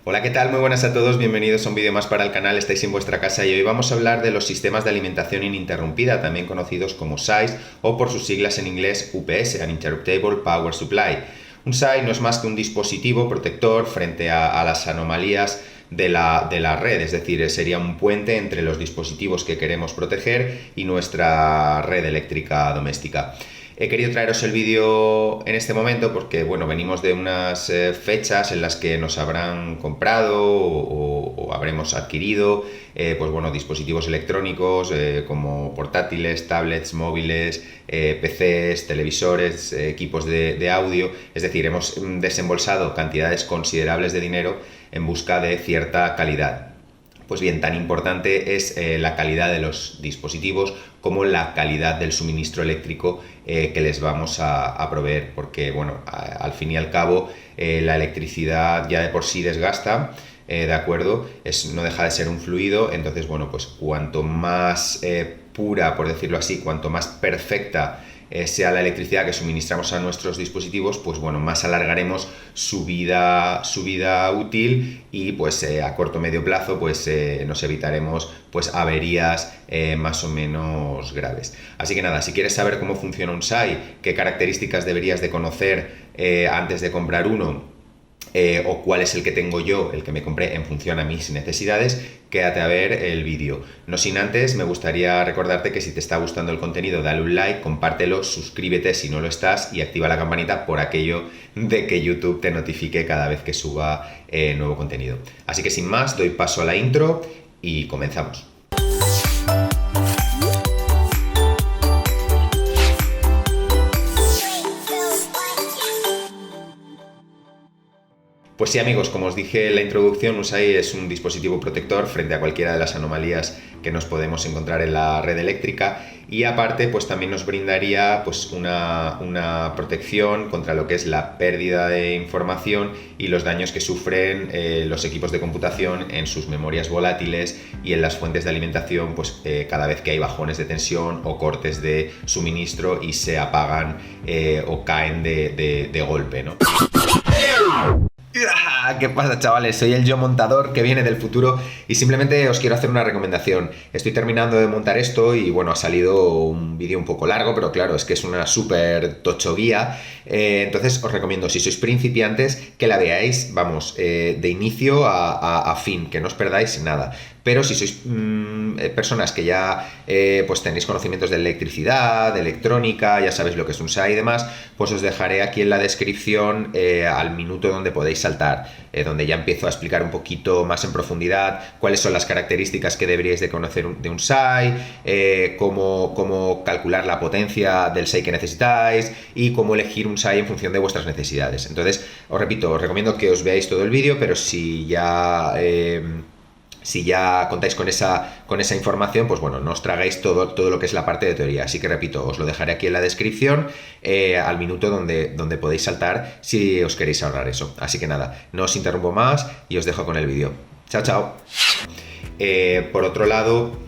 Hola, ¿qué tal? Muy buenas a todos, bienvenidos a un vídeo más para el canal, estáis en vuestra casa y hoy vamos a hablar de los sistemas de alimentación ininterrumpida, también conocidos como SAIS o por sus siglas en inglés UPS, Uninterruptible Power Supply. Un SAI no es más que un dispositivo protector frente a las anomalías de la red, es decir, sería un puente entre los dispositivos que queremos proteger y nuestra red eléctrica doméstica. He querido traeros el vídeo en este momento porque, bueno, venimos de unas fechas en las que nos habrán comprado o habremos adquirido, pues bueno, dispositivos electrónicos como portátiles, tablets, móviles, PCs, televisores, equipos de audio. Es decir, hemos desembolsado cantidades considerables de dinero en busca de cierta calidad. Pues bien, tan importante es la calidad de los dispositivos como la calidad del suministro eléctrico que les vamos a proveer, porque bueno, al fin y al cabo la electricidad ya de por sí desgasta, ¿de acuerdo? No deja de ser un fluido, entonces bueno, pues cuanto más pura, por decirlo así, cuanto más perfecta sea la electricidad que suministramos a nuestros dispositivos, pues bueno, más alargaremos su vida útil y pues a corto o medio plazo pues nos evitaremos pues averías más o menos graves. Así que nada, si quieres saber cómo funciona un SAI, qué características deberías de conocer antes de comprar uno, o cuál es el que tengo yo, el que me compré en función a mis necesidades, quédate a ver el vídeo. No sin antes, me gustaría recordarte que si te está gustando el contenido, dale un like, compártelo, suscríbete si no lo estás y activa la campanita por aquello de que YouTube te notifique cada vez que suba nuevo contenido. Así que sin más, doy paso a la intro y comenzamos. Pues sí, amigos, como os dije en la introducción, un SAI es un dispositivo protector frente a cualquiera de las anomalías que nos podemos encontrar en la red eléctrica y aparte pues también nos brindaría pues una protección contra lo que es la pérdida de información y los daños que sufren los equipos de computación en sus memorias volátiles y en las fuentes de alimentación pues cada vez que hay bajones de tensión o cortes de suministro y se apagan o caen de golpe, ¿no? ¿Qué pasa, chavales? Soy el yo montador que viene del futuro y simplemente os quiero hacer una recomendación. Estoy terminando de montar esto y bueno, ha salido un vídeo un poco largo, pero claro, es que es una súper tocho guía. Entonces os recomiendo, si sois principiantes, que la veáis, vamos, de inicio a fin, que no os perdáis nada. Pero si sois personas que ya pues tenéis conocimientos de electricidad, de electrónica, ya sabéis lo que es un SAI y demás, pues os dejaré aquí en la descripción al minuto donde podéis saltar, donde ya empiezo a explicar un poquito más en profundidad cuáles son las características que deberíais de conocer de un SAI, cómo calcular la potencia del SAI que necesitáis y cómo elegir un SAI en función de vuestras necesidades. Entonces, os repito, os recomiendo que os veáis todo el vídeo, pero si ya contáis con esa información, pues bueno, no os tragáis todo lo que es la parte de teoría. Así que repito, os lo dejaré aquí en la descripción al minuto donde podéis saltar si os queréis ahorrar eso. Así que nada, no os interrumpo más y os dejo con el vídeo. Chao, chao. Por otro lado,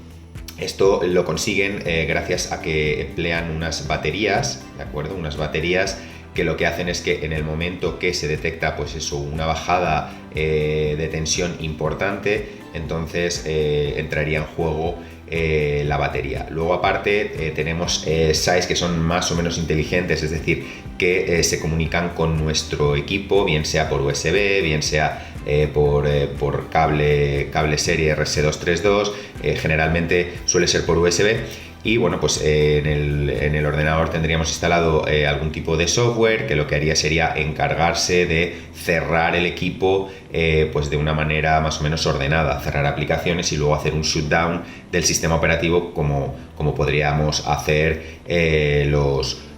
esto lo consiguen gracias a que emplean unas baterías, ¿de acuerdo? Unas baterías que lo que hacen es que en el momento que se detecta pues eso, una bajada de tensión importante, entonces entraría en juego la batería. Luego aparte tenemos SAIs que son más o menos inteligentes, es decir, que se comunican con nuestro equipo, bien sea por USB, bien sea por cable serie RS232, generalmente suele ser por USB. Y bueno, pues en el ordenador tendríamos instalado algún tipo de software que lo que haría sería encargarse de cerrar el equipo pues de una manera más o menos ordenada, cerrar aplicaciones y luego hacer un shutdown del sistema operativo como podríamos hacer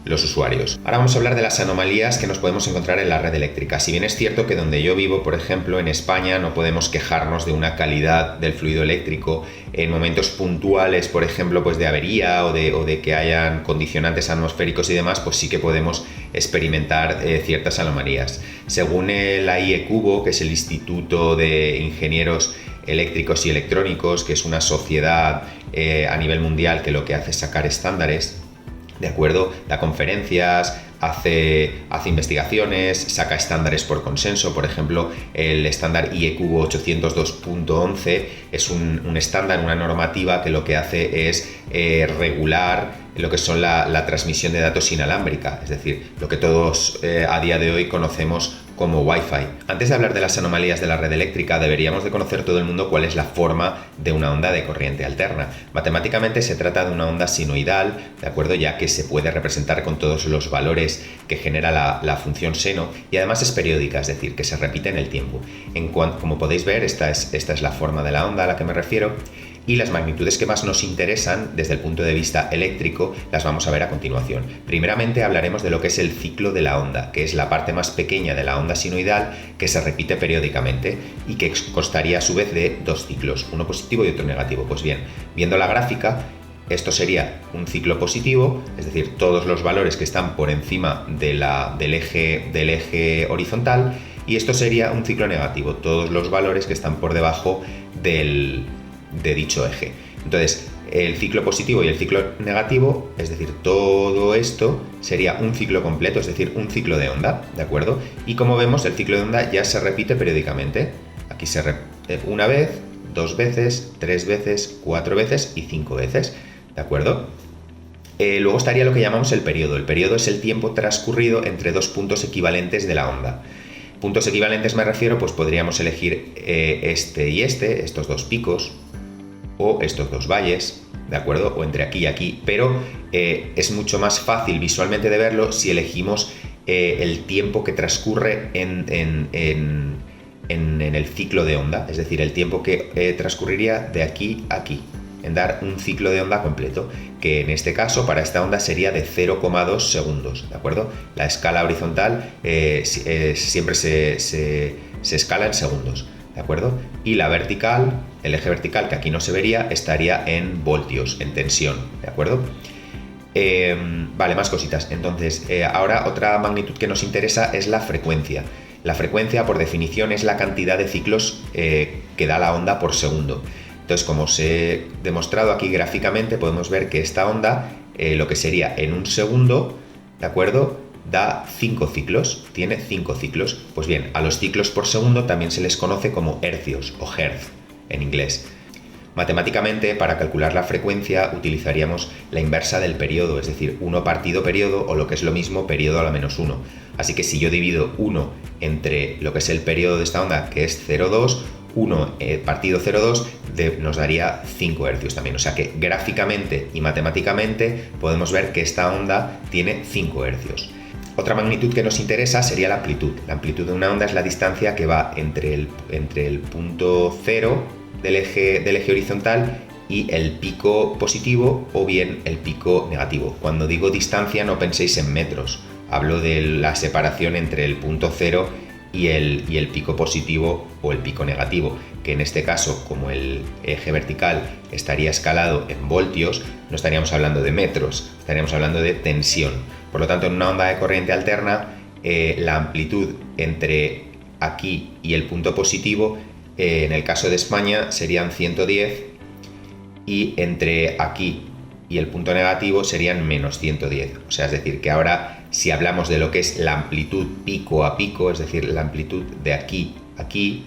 los usuarios. Ahora vamos a hablar de las anomalías que nos podemos encontrar en la red eléctrica. Si bien es cierto que donde yo vivo, por ejemplo, en España, no podemos quejarnos de una calidad del fluido eléctrico en momentos puntuales, por ejemplo, pues de avería o de que hayan condicionantes atmosféricos y demás, pues sí que podemos experimentar ciertas anomalías. Según la IECubo, que es el Instituto de Ingenieros Eléctricos y Electrónicos, que es una sociedad a nivel mundial que lo que hace es sacar estándares, ¿de acuerdo? Da conferencias, hace investigaciones, saca estándares por consenso. Por ejemplo, el estándar IEQ 802.11 es un estándar, una normativa que lo que hace es regular lo que son la transmisión de datos inalámbrica, es decir, lo que todos a día de hoy conocemos como Wi-Fi. Antes de hablar de las anomalías de la red eléctrica, deberíamos de conocer todo el mundo cuál es la forma de una onda de corriente alterna. Matemáticamente se trata de una onda senoidal, ¿de acuerdo? Ya que se puede representar con todos los valores que genera la función seno, y además es periódica, es decir, que se repite en el tiempo. Como podéis ver, esta es la forma de la onda a la que me refiero. Y las magnitudes que más nos interesan desde el punto de vista eléctrico las vamos a ver a continuación. Primeramente hablaremos de lo que es el ciclo de la onda, que es la parte más pequeña de la onda sinoidal que se repite periódicamente y que constaría a su vez de dos ciclos, uno positivo y otro negativo. Pues bien, viendo la gráfica, esto sería un ciclo positivo, es decir, todos los valores que están por encima del eje horizontal, y esto sería un ciclo negativo, todos los valores que están por debajo de dicho eje. Entonces, el ciclo positivo y el ciclo negativo, es decir, todo esto sería un ciclo completo, es decir, un ciclo de onda, ¿de acuerdo? Y como vemos, el ciclo de onda ya se repite periódicamente. Aquí se repite una vez, dos veces, tres veces, cuatro veces y cinco veces, ¿de acuerdo? Luego estaría lo que llamamos el periodo. El periodo es el tiempo transcurrido entre dos puntos equivalentes de la onda. Puntos equivalentes me refiero, pues podríamos elegir este y estos dos picos, o estos dos valles, ¿de acuerdo? O entre aquí y aquí, pero es mucho más fácil visualmente de verlo si elegimos el tiempo que transcurre en el ciclo de onda, es decir, el tiempo que transcurriría de aquí a aquí, en dar un ciclo de onda completo, que en este caso para esta onda sería de 0,2 segundos, ¿de acuerdo? La escala horizontal siempre se escala en segundos, ¿de acuerdo? Y la vertical, el eje vertical, que aquí no se vería, estaría en voltios, en tensión, ¿de acuerdo? Vale, más cositas. Entonces, ahora otra magnitud que nos interesa es la frecuencia. La frecuencia, por definición, es la cantidad de ciclos que da la onda por segundo. Entonces, como os he demostrado aquí gráficamente, podemos ver que esta onda, lo que sería en un segundo, ¿de acuerdo?, da 5 ciclos, tiene 5 ciclos. Pues bien, a los ciclos por segundo también se les conoce como hercios o hertz en inglés. Matemáticamente, para calcular la frecuencia utilizaríamos la inversa del periodo, es decir, 1 partido periodo, o lo que es lo mismo, periodo a la menos 1. Así que si yo divido 1 entre lo que es el periodo de esta onda, que es 0,2, 1 partido 0,2 nos daría 5 hercios también. O sea que gráficamente y matemáticamente podemos ver que esta onda tiene 5 hercios. Otra magnitud que nos interesa sería la amplitud. La amplitud de una onda es la distancia que va entre el punto 0 del eje horizontal y el pico positivo o bien el pico negativo. Cuando digo distancia no penséis en metros, hablo de la separación entre el punto 0 y el pico positivo o el pico negativo, que en este caso, como el eje vertical estaría escalado en voltios, no estaríamos hablando de metros, estaríamos hablando de tensión. Por lo tanto, en una onda de corriente alterna, la amplitud entre aquí y el punto positivo, en el caso de España, serían 110, y entre aquí y el punto negativo serían menos 110. O sea, es decir, que ahora, si hablamos de lo que es la amplitud pico a pico, es decir, la amplitud de aquí a aquí,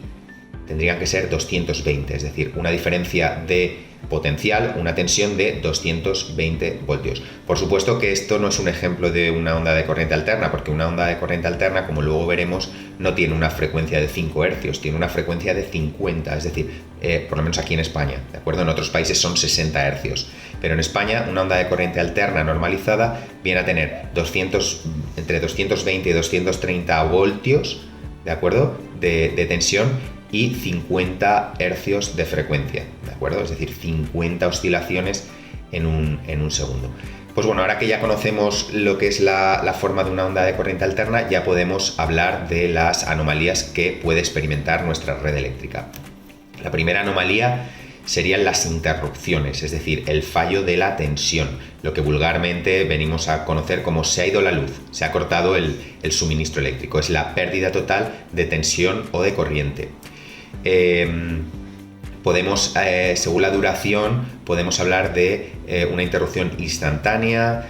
tendrían que ser 220, es decir, una diferencia de potencial, una tensión de 220 voltios. Por supuesto que esto no es un ejemplo de una onda de corriente alterna, porque una onda de corriente alterna, como luego veremos, no tiene una frecuencia de 5 hercios, tiene una frecuencia de 50, es decir, por lo menos aquí en España, ¿de acuerdo? En otros países son 60 hercios, pero en España una onda de corriente alterna normalizada viene a tener entre 220 y 230 voltios, ¿de acuerdo?, de tensión, y 50 hercios de frecuencia, ¿de acuerdo? Es decir, 50 oscilaciones en un segundo. Pues bueno, ahora que ya conocemos lo que es la forma de una onda de corriente alterna, ya podemos hablar de las anomalías que puede experimentar nuestra red eléctrica. La primera anomalía serían las interrupciones, es decir, el fallo de la tensión, lo que vulgarmente venimos a conocer como se ha ido la luz, se ha cortado el suministro eléctrico. Es la pérdida total de tensión o de corriente. Según la duración, podemos hablar de una interrupción instantánea,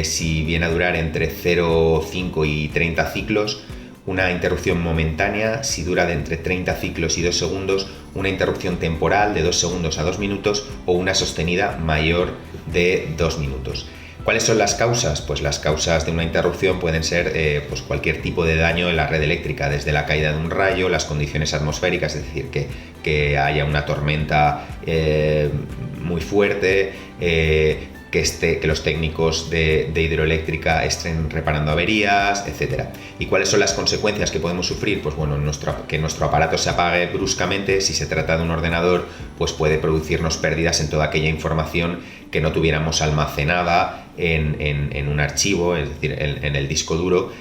si viene a durar entre 0,5 y 30 ciclos, una interrupción momentánea si dura de entre 30 ciclos y 2 segundos, una interrupción temporal de 2 segundos a 2 minutos o una sostenida mayor de 2 minutos. ¿Cuáles son las causas? Pues las causas de una interrupción pueden ser pues cualquier tipo de daño en la red eléctrica, desde la caída de un rayo, las condiciones atmosféricas, es decir, que haya una tormenta muy fuerte, que los técnicos de hidroeléctrica estén reparando averías, etc. ¿Y cuáles son las consecuencias que podemos sufrir? Pues bueno, que nuestro aparato se apague bruscamente. Si se trata de un ordenador, pues puede producirnos pérdidas en toda aquella información que no tuviéramos almacenada en un archivo, es decir, en el disco duro.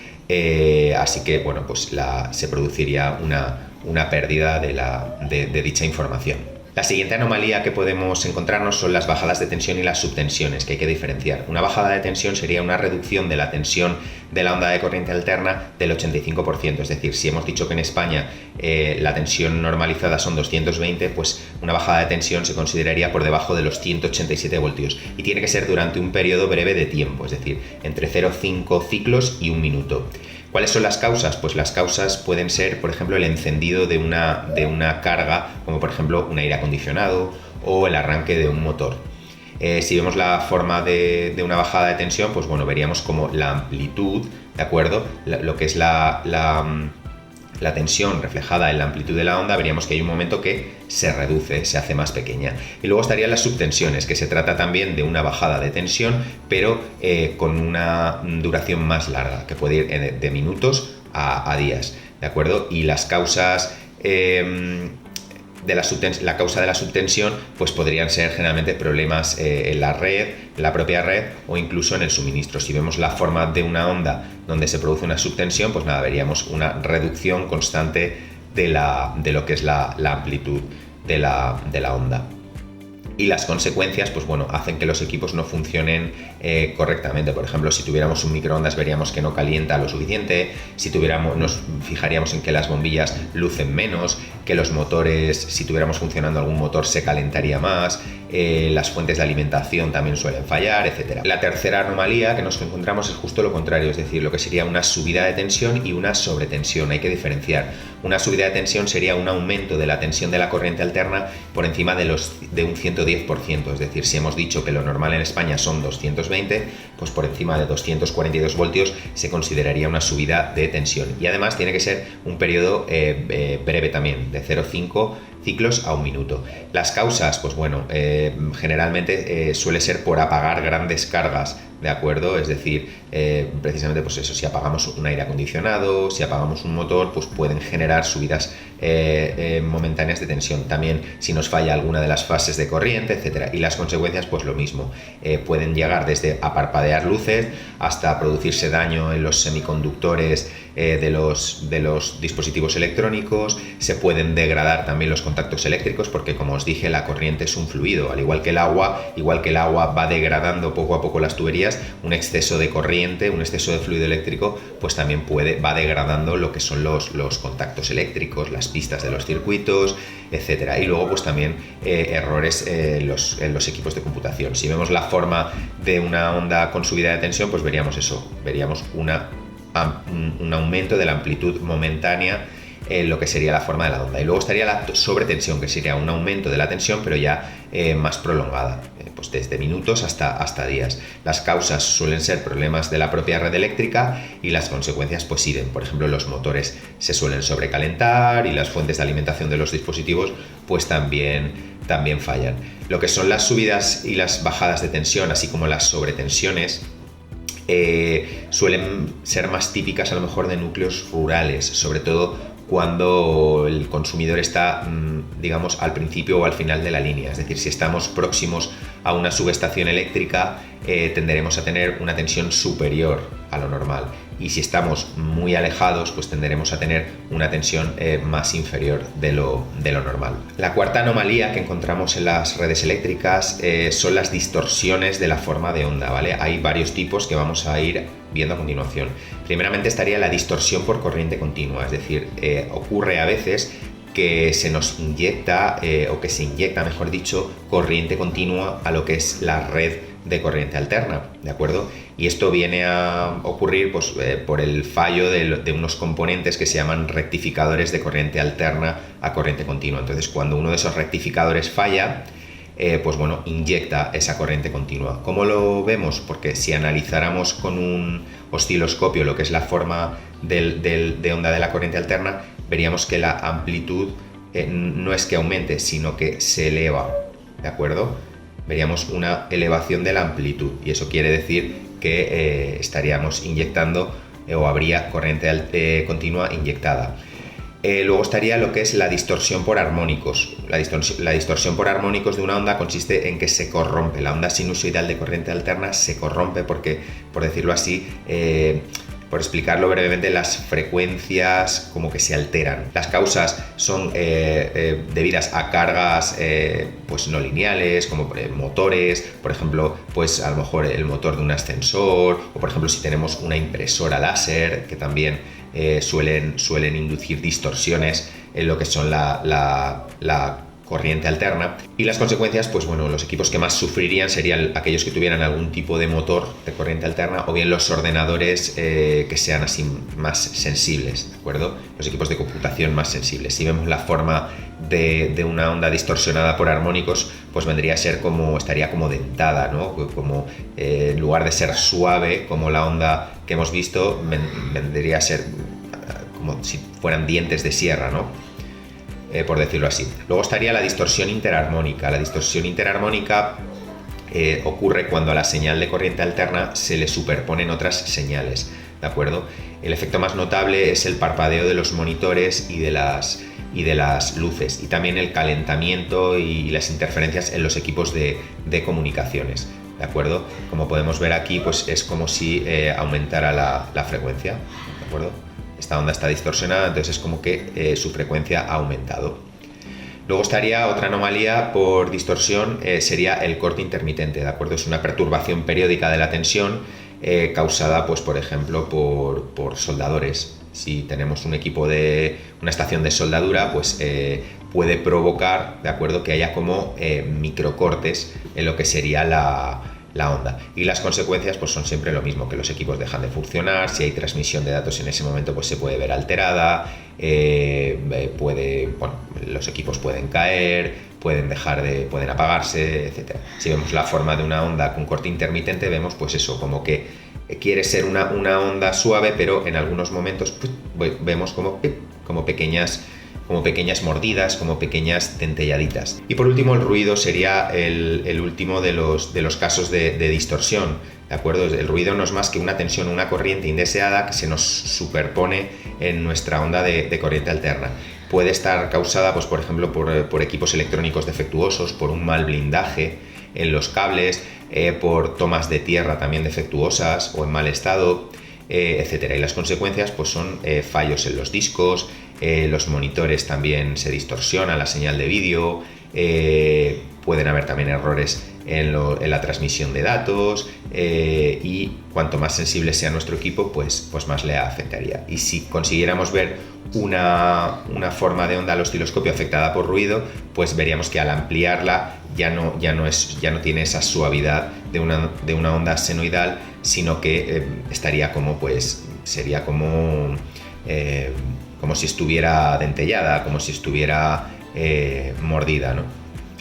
Así que bueno, pues se produciría una pérdida de dicha información. La siguiente anomalía que podemos encontrarnos son las bajadas de tensión y las subtensiones, que hay que diferenciar. Una bajada de tensión sería una reducción de la tensión de la onda de corriente alterna del 85%, es decir, si hemos dicho que en España la tensión normalizada son 220, pues una bajada de tensión se consideraría por debajo de los 187 voltios y tiene que ser durante un periodo breve de tiempo, es decir, entre 0,5 ciclos y 1 minuto. ¿Cuáles son las causas? Pues las causas pueden ser, por ejemplo, el encendido de una carga, como por ejemplo un aire acondicionado o el arranque de un motor. Si vemos la forma de una bajada de tensión, pues bueno, veríamos como la amplitud, ¿de acuerdo? Lo que es la tensión reflejada en la amplitud de la onda, veríamos que hay un momento que se reduce, se hace más pequeña. Y luego estarían las subtensiones, que se trata también de una bajada de tensión, pero con una duración más larga, que puede ir de minutos a días, ¿de acuerdo? Y las causas la causa de la subtensión pues podrían ser generalmente problemas en la red, en la propia red o incluso en el suministro. Si vemos la forma de una onda donde se produce una subtensión, pues nada, veríamos una reducción constante de lo que es la amplitud de la onda. Y las consecuencias, pues bueno, hacen que los equipos no funcionen correctamente. Por ejemplo, si tuviéramos un microondas veríamos que no calienta lo suficiente, nos fijaríamos en que las bombillas lucen menos, que los motores, si tuviéramos funcionando algún motor, se calentaría más, las fuentes de alimentación también suelen fallar, etc. La tercera anomalía que nos encontramos es justo lo contrario, es decir, lo que sería una subida de tensión y una sobretensión. Hay que diferenciar. Una subida de tensión sería un aumento de la tensión de la corriente alterna por encima de un 110%, es decir, si hemos dicho que lo normal en España son 220, pues por encima de 242 voltios se consideraría una subida de tensión. Y además tiene que ser un periodo breve también, de 0,5 ciclos a 1 minuto. Las causas, pues bueno, generalmente suele ser por apagar grandes cargas, ¿de acuerdo? Es decir, precisamente pues eso, si apagamos un aire acondicionado, si apagamos un motor, pues pueden generar subidas momentáneas de tensión. También si nos falla alguna de las fases de corriente, etcétera. Y las consecuencias, pues lo mismo. Pueden llegar desde a parpadear luces hasta producirse daño en los semiconductores de los dispositivos electrónicos. Se pueden degradar también los contactos eléctricos porque, como os dije, la corriente es un fluido, al igual que el agua va degradando poco a poco las tuberías. Un exceso de corriente, un exceso de fluido eléctrico, pues también va degradando lo que son los contactos eléctricos, las pistas de los circuitos, etcétera. Y luego pues también errores en los equipos de computación. Si vemos la forma de una onda con subida de tensión, pues veríamos eso, veríamos un aumento de la amplitud momentánea en lo que sería la forma de la onda. Y luego estaría la sobretensión, que sería un aumento de la tensión, pero ya más prolongada, pues desde minutos hasta días. Las causas suelen ser problemas de la propia red eléctrica y las consecuencias pues siguen. Por ejemplo, los motores se suelen sobrecalentar y las fuentes de alimentación de los dispositivos pues también fallan. Lo que son las subidas y las bajadas de tensión, así como las sobretensiones, suelen ser más típicas a lo mejor de núcleos rurales, sobre todo cuando el consumidor está, digamos, al principio o al final de la línea. Es decir, si estamos próximos a una subestación eléctrica, tenderemos a tener una tensión superior a lo normal. Y si estamos muy alejados, pues tenderemos a tener una tensión más inferior de lo normal. La cuarta anomalía que encontramos en las redes eléctricas son las distorsiones de la forma de onda, ¿vale? Hay varios tipos que vamos a ir viendo a continuación. Primeramente estaría la distorsión por corriente continua, es decir, ocurre a veces que se nos inyecta, o que se inyecta, mejor dicho, corriente continua a lo que es la red de corriente alterna, ¿de acuerdo? Y esto viene a ocurrir pues, por el fallo de unos componentes que se llaman rectificadores de corriente alterna a corriente continua. Entonces, cuando uno de esos rectificadores falla, pues bueno, inyecta esa corriente continua. ¿Cómo lo vemos? Porque si analizáramos con un osciloscopio lo que es la forma de onda de la corriente alterna, veríamos que la amplitud no es que aumente, sino que se eleva, ¿de acuerdo? Veríamos una elevación de la amplitud y eso quiere decir que estaríamos inyectando o habría corriente continua inyectada. Luego estaría lo que es la distorsión por armónicos. La distorsión por armónicos de una onda consiste en que se corrompe. La onda sinusoidal de corriente alterna se corrompe porque, por decirlo así, por explicarlo brevemente, las frecuencias como que se alteran. Las causas son debidas a cargas pues no lineales, como motores, por ejemplo, pues a lo mejor el motor de un ascensor, o por ejemplo si tenemos una impresora láser, que también suelen inducir distorsiones en lo que son la corriente alterna. Y las consecuencias, pues bueno, los equipos que más sufrirían serían aquellos que tuvieran algún tipo de motor de corriente alterna, o bien los ordenadores que sean así más sensibles, ¿de acuerdo? Los equipos de computación más sensibles. Si vemos la forma de una onda distorsionada por armónicos, pues vendría a ser estaría como dentada, ¿no? Como en lugar de ser suave, como la onda que hemos visto, vendría a ser como si fueran dientes de sierra, ¿no? Por decirlo así. Luego estaría la distorsión interarmónica. La distorsión interarmónica ocurre cuando a la señal de corriente alterna se le superponen otras señales, ¿de acuerdo? El efecto más notable es el parpadeo de los monitores y de las luces, y también el calentamiento y las interferencias en los equipos de comunicaciones, ¿de acuerdo? Como podemos ver aquí, pues es como si aumentara la frecuencia, ¿de acuerdo? Esta onda está distorsionada, entonces es como que su frecuencia ha aumentado. Luego estaría otra anomalía por distorsión, sería el corte intermitente, ¿de acuerdo? Es una perturbación periódica de la tensión causada, pues por ejemplo, por soldadores. Si tenemos un equipo una estación de soldadura, pues puede provocar, ¿de acuerdo?, que haya como microcortes en lo que sería la onda, y las consecuencias pues son siempre lo mismo, que los equipos dejan de funcionar. Si hay transmisión de datos en ese momento, pues se puede ver alterada, los equipos pueden caer, pueden apagarse, etc. Si vemos la forma de una onda con corte intermitente, vemos pues eso, como que quiere ser una onda suave, pero en algunos momentos vemos como pequeñas mordidas, como pequeñas dentelladitas. Y por último, el ruido sería el último de los casos de distorsión, ¿de acuerdo? El ruido no es más que una tensión, una corriente indeseada que se nos superpone en nuestra onda de corriente alterna. Puede estar causada, pues por ejemplo, por equipos electrónicos defectuosos, por un mal blindaje en los cables, por tomas de tierra también defectuosas o en mal estado, etcétera. Y las consecuencias pues son fallos en los discos, los monitores también se distorsiona la señal de vídeo, pueden haber también errores en la transmisión de datos, y cuanto más sensible sea nuestro equipo, pues más le afectaría. Y si consiguiéramos ver una forma de onda al osciloscopio afectada por ruido, pues veríamos que al ampliarla ya no tiene esa suavidad de una onda senoidal, sino que estaría sería como si estuviera dentellada, como si estuviera mordida, ¿no?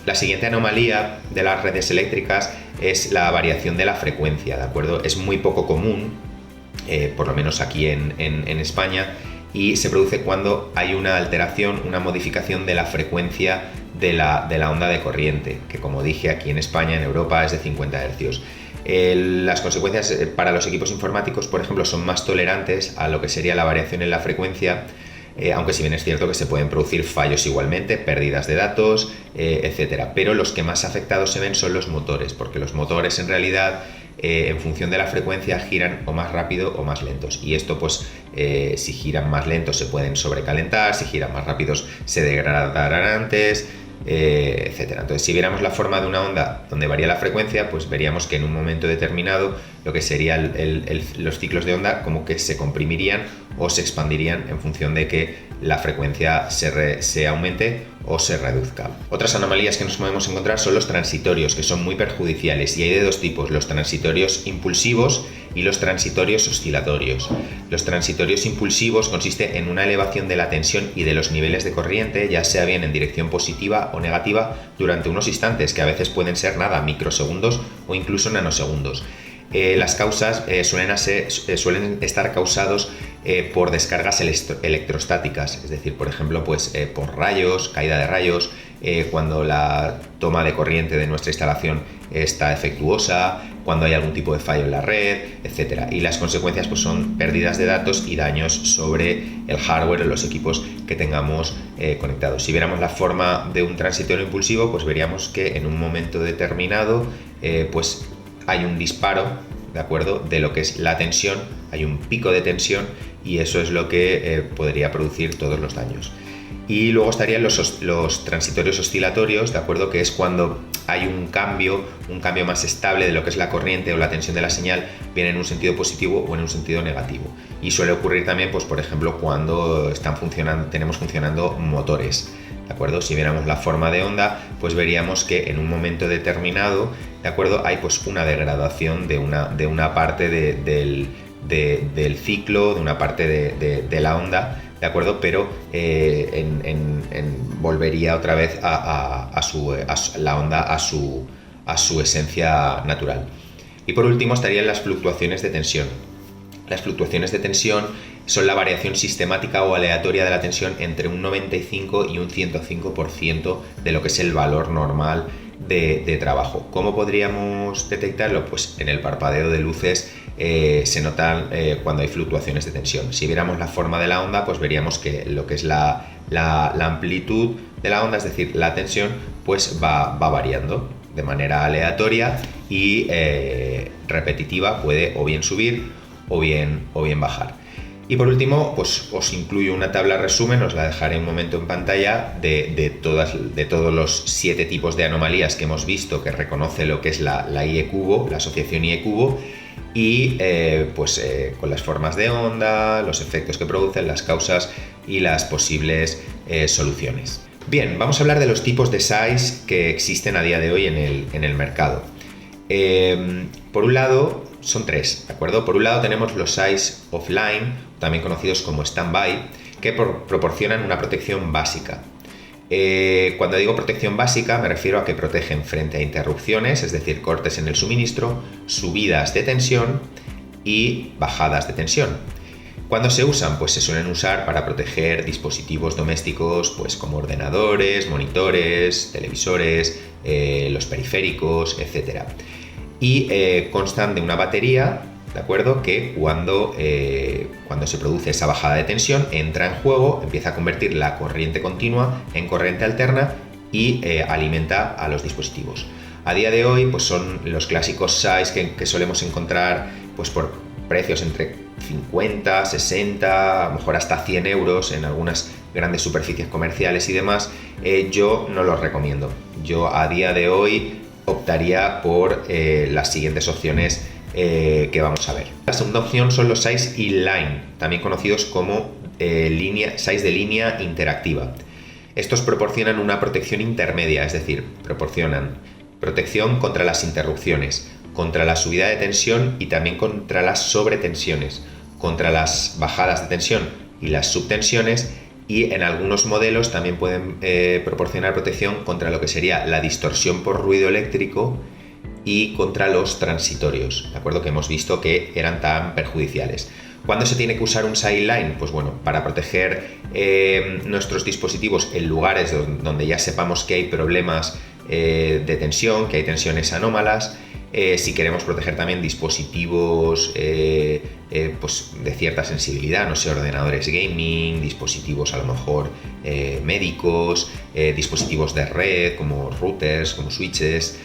La siguiente anomalía de las redes eléctricas es la variación de la frecuencia, ¿de acuerdo? Es muy poco común, por lo menos aquí en España, y se produce cuando hay una alteración, una modificación de la frecuencia de la onda de corriente, que como dije aquí en España, en Europa, es de 50 Hz. Las consecuencias para los equipos informáticos, por ejemplo, son más tolerantes a lo que sería la variación en la frecuencia, aunque si bien es cierto que se pueden producir fallos igualmente, pérdidas de datos, etcétera. Pero los que más afectados se ven son los motores, porque los motores en realidad, en función de la frecuencia, giran o más rápido o más lentos. Y esto, pues, si giran más lentos se pueden sobrecalentar, si giran más rápidos se degradarán antes, etcétera. Entonces, si viéramos la forma de una onda donde varía la frecuencia, pues veríamos que en un momento determinado lo que serían los ciclos de onda como que se comprimirían o se expandirían en función de que la frecuencia se aumente o se reduzca. Otras anomalías que nos podemos encontrar son los transitorios, que son muy perjudiciales, y hay de dos tipos: los transitorios impulsivos y los transitorios oscilatorios. Los transitorios impulsivos consiste en una elevación de la tensión y de los niveles de corriente, ya sea bien en dirección positiva o negativa, durante unos instantes, que a veces pueden ser microsegundos o incluso nanosegundos. Las causas suelen estar causados por descargas electrostáticas, es decir, por ejemplo, por rayos, caída de rayos, cuando la toma de corriente de nuestra instalación está defectuosa, cuando hay algún tipo de fallo en la red, etc. Y las consecuencias son pérdidas de datos y daños sobre el hardware en los equipos que tengamos conectados. Si viéramos la forma de un transitorio impulsivo, pues veríamos que en un momento determinado hay un disparo, ¿de acuerdo?, de lo que es la tensión, hay un pico de tensión, y eso es lo que podría producir todos los daños. Y luego estarían los transitorios oscilatorios, ¿de acuerdo?, que es cuando hay un cambio más estable de lo que es la corriente o la tensión de la señal, bien en un sentido positivo o en un sentido negativo. Y suele ocurrir también, por ejemplo, cuando tenemos funcionando motores. ¿De acuerdo? Si viéramos la forma de onda, pues veríamos que en un momento determinado, ¿de acuerdo?, hay una degradación de una parte del ciclo, de una parte de la onda, ¿de acuerdo? Pero volvería otra vez la onda a su esencia natural. Y por último estarían las fluctuaciones de tensión. Las fluctuaciones de tensión son la variación sistemática o aleatoria de la tensión entre un 95 y un 105% de lo que es el valor normal de trabajo. ¿Cómo podríamos detectarlo? Pues en el parpadeo de luces se notan cuando hay fluctuaciones de tensión. Si viéramos la forma de la onda, pues veríamos que lo que es la amplitud de la onda, es decir, la tensión, pues va variando de manera aleatoria y repetitiva, puede o bien subir o bien bajar. Y por último, pues os incluyo una tabla resumen, os la dejaré un momento en pantalla, de todos los 7 tipos de anomalías que hemos visto, que reconoce lo que es la IE cubo, la asociación IE cubo, y con las formas de onda, los efectos que producen, las causas y las posibles soluciones. Bien, vamos a hablar de los tipos de SAIs que existen a día de hoy en el mercado. Por un lado, son 3, ¿de acuerdo? Por un lado tenemos los SAIs offline, también conocidos como standby, que proporcionan una protección básica. Cuando digo protección básica me refiero a que protegen frente a interrupciones, es decir, cortes en el suministro, subidas de tensión y bajadas de tensión. ¿Cuándo se usan? Pues se suelen usar para proteger dispositivos domésticos, pues como ordenadores, monitores, televisores, los periféricos, etc. Y constan de una batería, ¿de acuerdo?, que cuando se produce esa bajada de tensión entra en juego, empieza a convertir la corriente continua en corriente alterna y alimenta a los dispositivos. A día de hoy, pues son los clásicos SAIs que solemos encontrar pues por precios entre 50, 60, a lo mejor hasta 100 euros en algunas grandes superficies comerciales y demás. Yo no los recomiendo. Yo a día de hoy optaría por las siguientes opciones que vamos a ver. La segunda opción son los SAIs inline, también conocidos como SAIs de línea interactiva. Estos proporcionan una protección intermedia, es decir, proporcionan protección contra las interrupciones, contra la subida de tensión y también contra las sobretensiones, contra las bajadas de tensión y las subtensiones, y en algunos modelos también pueden proporcionar protección contra lo que sería la distorsión por ruido eléctrico y contra los transitorios, ¿de acuerdo?, que hemos visto que eran tan perjudiciales. ¿Cuándo se tiene que usar un SAI inline? Pues bueno, para proteger nuestros dispositivos en lugares donde ya sepamos que hay problemas de tensión, que hay tensiones anómalas. Si queremos proteger también dispositivos pues de cierta sensibilidad, no sé, ordenadores gaming, dispositivos a lo mejor médicos, dispositivos de red como routers, como switches,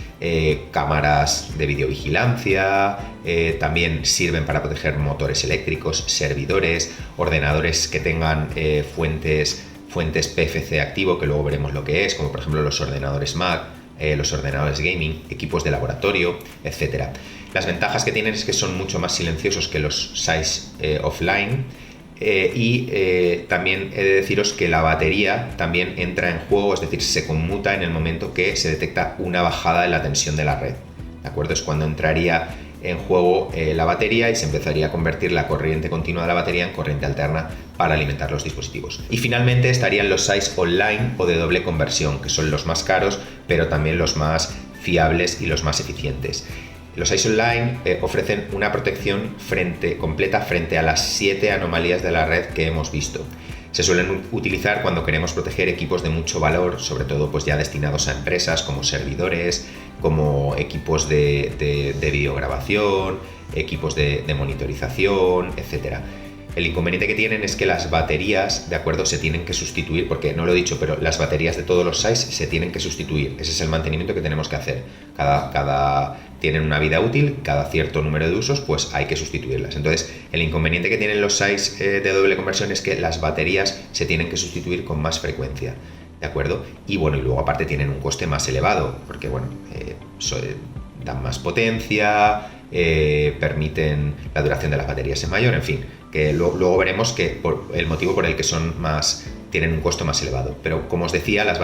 cámaras de videovigilancia, también sirven para proteger motores eléctricos, servidores, ordenadores que tengan fuentes PFC activo, que luego veremos lo que es, como por ejemplo los ordenadores Mac, los ordenadores gaming, equipos de laboratorio, etc. Las ventajas que tienen es que son mucho más silenciosos que los SAIs offline, También he de deciros que la batería también entra en juego, es decir, se conmuta en el momento que se detecta una bajada en la tensión de la red, ¿de acuerdo? Es cuando entraría en juego la batería y se empezaría a convertir la corriente continua de la batería en corriente alterna para alimentar los dispositivos. Y finalmente estarían los SAIs online o de doble conversión, que son los más caros, pero también los más fiables y los más eficientes. Los SAIs online ofrecen una protección completa frente a las 7 anomalías de la red que hemos visto. Se suelen utilizar cuando queremos proteger equipos de mucho valor, sobre todo pues ya destinados a empresas como servidores, como equipos de videograbación, equipos de monitorización, etc. El inconveniente que tienen es que las baterías, de acuerdo, se tienen que sustituir, porque no lo he dicho, pero las baterías de todos los SAIs se tienen que sustituir. Ese es el mantenimiento que tenemos que hacer. Tienen una vida útil, cada cierto número de usos, pues hay que sustituirlas. Entonces, el inconveniente que tienen los SAIs de doble conversión es que las baterías se tienen que sustituir con más frecuencia, ¿de acuerdo? Y bueno, y luego aparte tienen un coste más elevado, porque bueno, dan más potencia, permiten la duración de las baterías es mayor, en fin, que luego veremos que el motivo por el que tienen un costo más elevado. Pero como os decía, la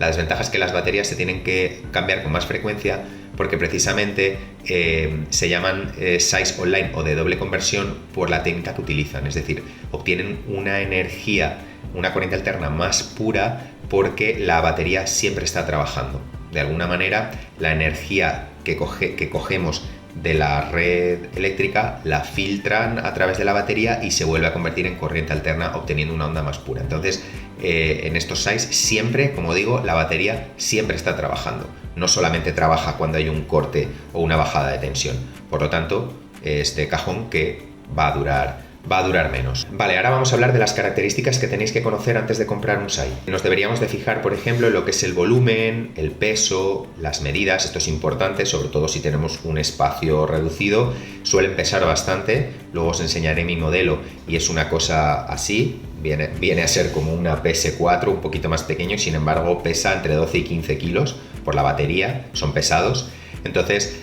desventaja es que las baterías se tienen que cambiar con más frecuencia, porque precisamente se llaman SAIs online o de doble conversión por la técnica que utilizan, es decir, obtienen una corriente alterna más pura porque la batería siempre está trabajando. De alguna manera, la energía que cogemos de la red eléctrica la filtran a través de la batería y se vuelve a convertir en corriente alterna obteniendo una onda más pura. Entonces, en estos SAIs siempre, como digo, la batería siempre está trabajando. No solamente trabaja cuando hay un corte o una bajada de tensión. Por lo tanto, es de cajón que va a durar menos. Vale, ahora vamos a hablar de las características que tenéis que conocer antes de comprar un SAI. Nos deberíamos de fijar, por ejemplo, en lo que es el volumen, el peso, las medidas. Esto es importante, sobre todo si tenemos un espacio reducido. Suelen pesar bastante. Luego os enseñaré mi modelo y es una cosa así. Viene a ser como una PS4, un poquito más pequeño, sin embargo pesa entre 12 y 15 kilos por la batería, son pesados. Entonces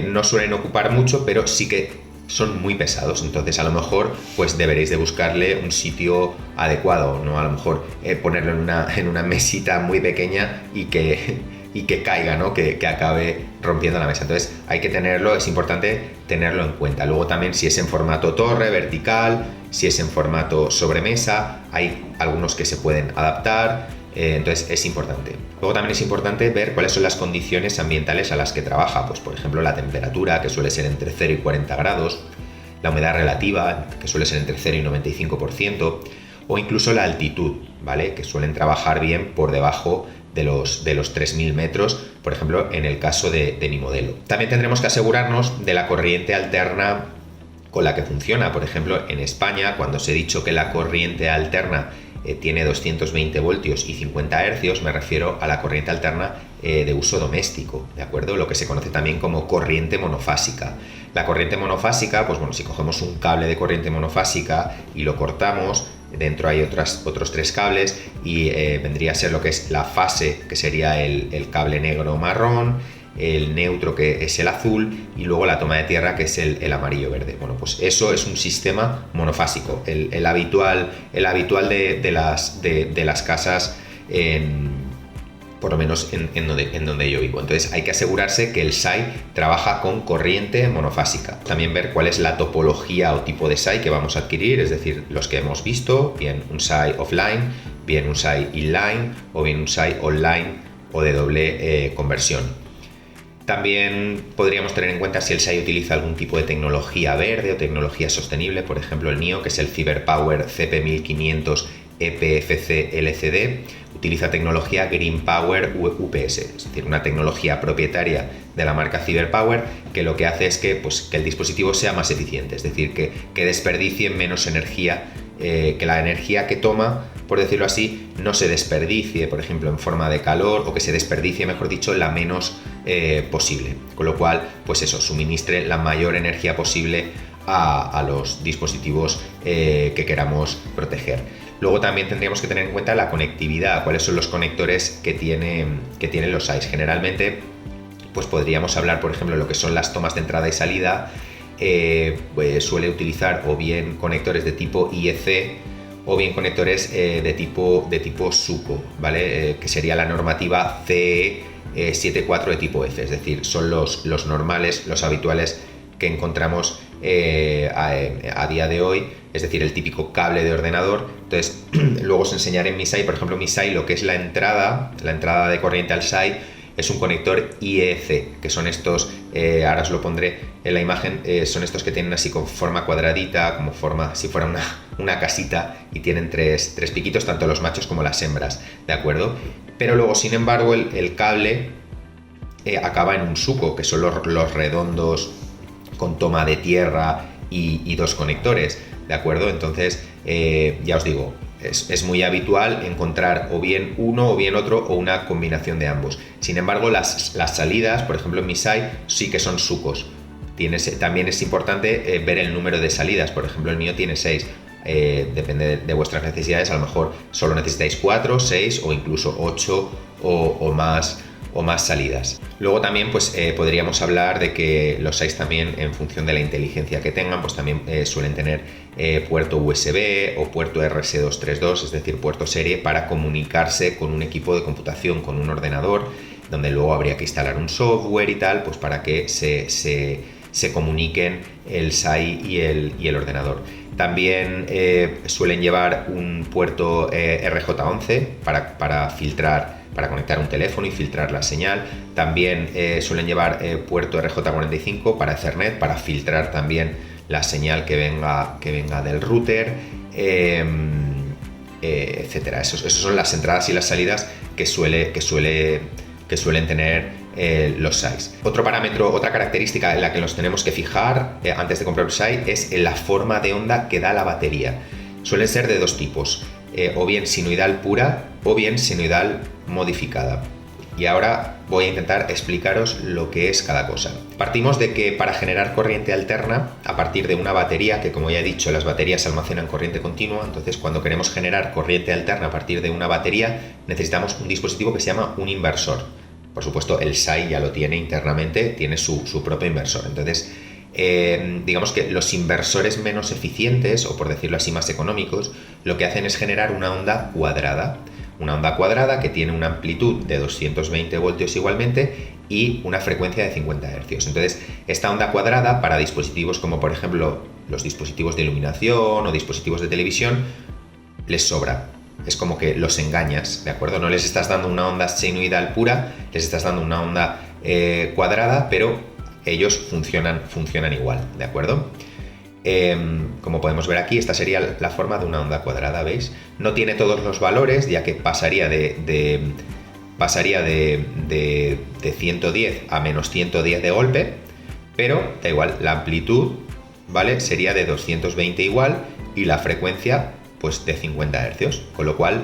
no suelen ocupar mucho, pero sí que son muy pesados. Entonces a lo mejor pues deberéis de buscarle un sitio adecuado, no a lo mejor ponerlo en una mesita muy pequeña y que caiga, ¿no? Que acabe rompiendo la mesa. Entonces es importante tenerlo en cuenta. Luego también si es en formato torre, vertical, si es en formato sobremesa, hay algunos que se pueden adaptar, entonces es importante. Luego también es importante ver cuáles son las condiciones ambientales a las que trabaja, pues por ejemplo la temperatura, que suele ser entre 0 y 40 grados, la humedad relativa, que suele ser entre 0 y 95%, o incluso la altitud, ¿vale? Que suelen trabajar bien por debajo de los 3.000 metros, por ejemplo, en el caso de mi modelo. También tendremos que asegurarnos de la corriente alterna con la que funciona. Por ejemplo, en España, cuando os he dicho que la corriente alterna tiene 220 voltios y 50 hercios, me refiero a la corriente alterna de uso doméstico, ¿de acuerdo? Lo que se conoce también como corriente monofásica. La corriente monofásica, pues bueno, si cogemos un cable de corriente monofásica y lo cortamos, dentro hay otros 3 cables y vendría a ser lo que es la fase, que sería el cable negro o marrón, el neutro, que es el azul, y luego la toma de tierra, que es el amarillo verde. Bueno, pues eso es un sistema monofásico, el habitual de las casas, por lo menos en donde yo vivo. Entonces hay que asegurarse que el SAI trabaja con corriente monofásica. También ver cuál es la topología o tipo de SAI que vamos a adquirir, es decir, los que hemos visto, bien un SAI offline, bien un SAI inline o bien un SAI online o de doble conversión. También podríamos tener en cuenta si el SAI utiliza algún tipo de tecnología verde o tecnología sostenible, por ejemplo el mío, que es el CyberPower CP1500 EPFC LCD, utiliza tecnología Green Power UPS, es decir, una tecnología propietaria de la marca CyberPower que lo que hace es que el dispositivo sea más eficiente, es decir, que desperdicie menos energía, que la energía que toma, por decirlo así, no se desperdicie, por ejemplo, en forma de calor, o que se desperdicie, mejor dicho, la menos posible. Con lo cual, pues eso, suministre la mayor energía posible a los dispositivos que queramos proteger. Luego también tendríamos que tener en cuenta la conectividad, cuáles son los conectores que tienen los SAIs. Generalmente, pues podríamos hablar, por ejemplo, de lo que son las tomas de entrada y salida, pues suele utilizar o bien conectores de tipo IEC o bien conectores de tipo SUCO, ¿vale? Que sería la normativa CE 74 de tipo F, es decir, son los normales, los habituales que encontramos a día de hoy, es decir, el típico cable de ordenador. Entonces, luego os enseñaré en mi SAI, por ejemplo, en mi SAI lo que es la entrada de corriente al SAI es un conector IEC, que son estos, ahora os lo pondré en la imagen, son estos que tienen así con forma cuadradita, como forma, si fuera una casita, y tienen tres piquitos, tanto los machos como las hembras, ¿de acuerdo? Pero luego, sin embargo, el cable acaba en un SUCO, que son los redondos con toma de tierra y dos conectores, ¿de acuerdo? Entonces, ya os digo, es muy habitual encontrar o bien uno o bien otro o una combinación de ambos. Sin embargo, las salidas, por ejemplo en mi SAI, sí que son SUCOs. También es importante ver el número de salidas, por ejemplo el mío tiene 6. Depende de vuestras necesidades, a lo mejor solo necesitáis 4, 6 o incluso 8 o más salidas. Luego también pues podríamos hablar de que los SAIs también, en función de la inteligencia que tengan, pues también suelen tener puerto USB o puerto RS232, es decir, puerto serie para comunicarse con un equipo de computación, con un ordenador, donde luego habría que instalar un software y tal, pues para que se comuniquen el SAI y el ordenador. También suelen llevar un puerto RJ11 para filtrar, para conectar un teléfono y filtrar la señal. También suelen llevar puerto RJ45 para Ethernet, para filtrar también la señal que venga del router, etcétera. Esas son las entradas y las salidas que suelen tener los SAIs. Otro parámetro, otra característica en la que nos tenemos que fijar antes de comprar un SAI es en la forma de onda que da la batería. Suelen ser de dos tipos, o bien sinoidal pura o bien sinoidal modificada. Y ahora voy a intentar explicaros lo que es cada cosa. Partimos de que para generar corriente alterna a partir de una batería, que como ya he dicho, las baterías almacenan corriente continua, entonces cuando queremos generar corriente alterna a partir de una batería necesitamos un dispositivo que se llama un inversor. Por supuesto, el SAI ya lo tiene internamente, tiene su propio inversor. Entonces, digamos que los inversores menos eficientes, o por decirlo así más económicos, lo que hacen es generar una onda cuadrada. Una onda cuadrada que tiene una amplitud de 220 voltios igualmente y una frecuencia de 50 Hz. Entonces, esta onda cuadrada para dispositivos como por ejemplo los dispositivos de iluminación o dispositivos de televisión les sobra. Es como que los engañas, ¿de acuerdo? No les estás dando una onda senoidal pura, les estás dando una onda cuadrada, pero ellos funcionan igual, ¿de acuerdo? Como podemos ver aquí, esta sería la forma de una onda cuadrada, ¿veis? No tiene todos los valores, ya que pasaría de 110 a menos 110 de golpe, pero da igual, la amplitud, ¿vale? Sería de 220 igual y la frecuencia pues de 50 Hz, con lo cual,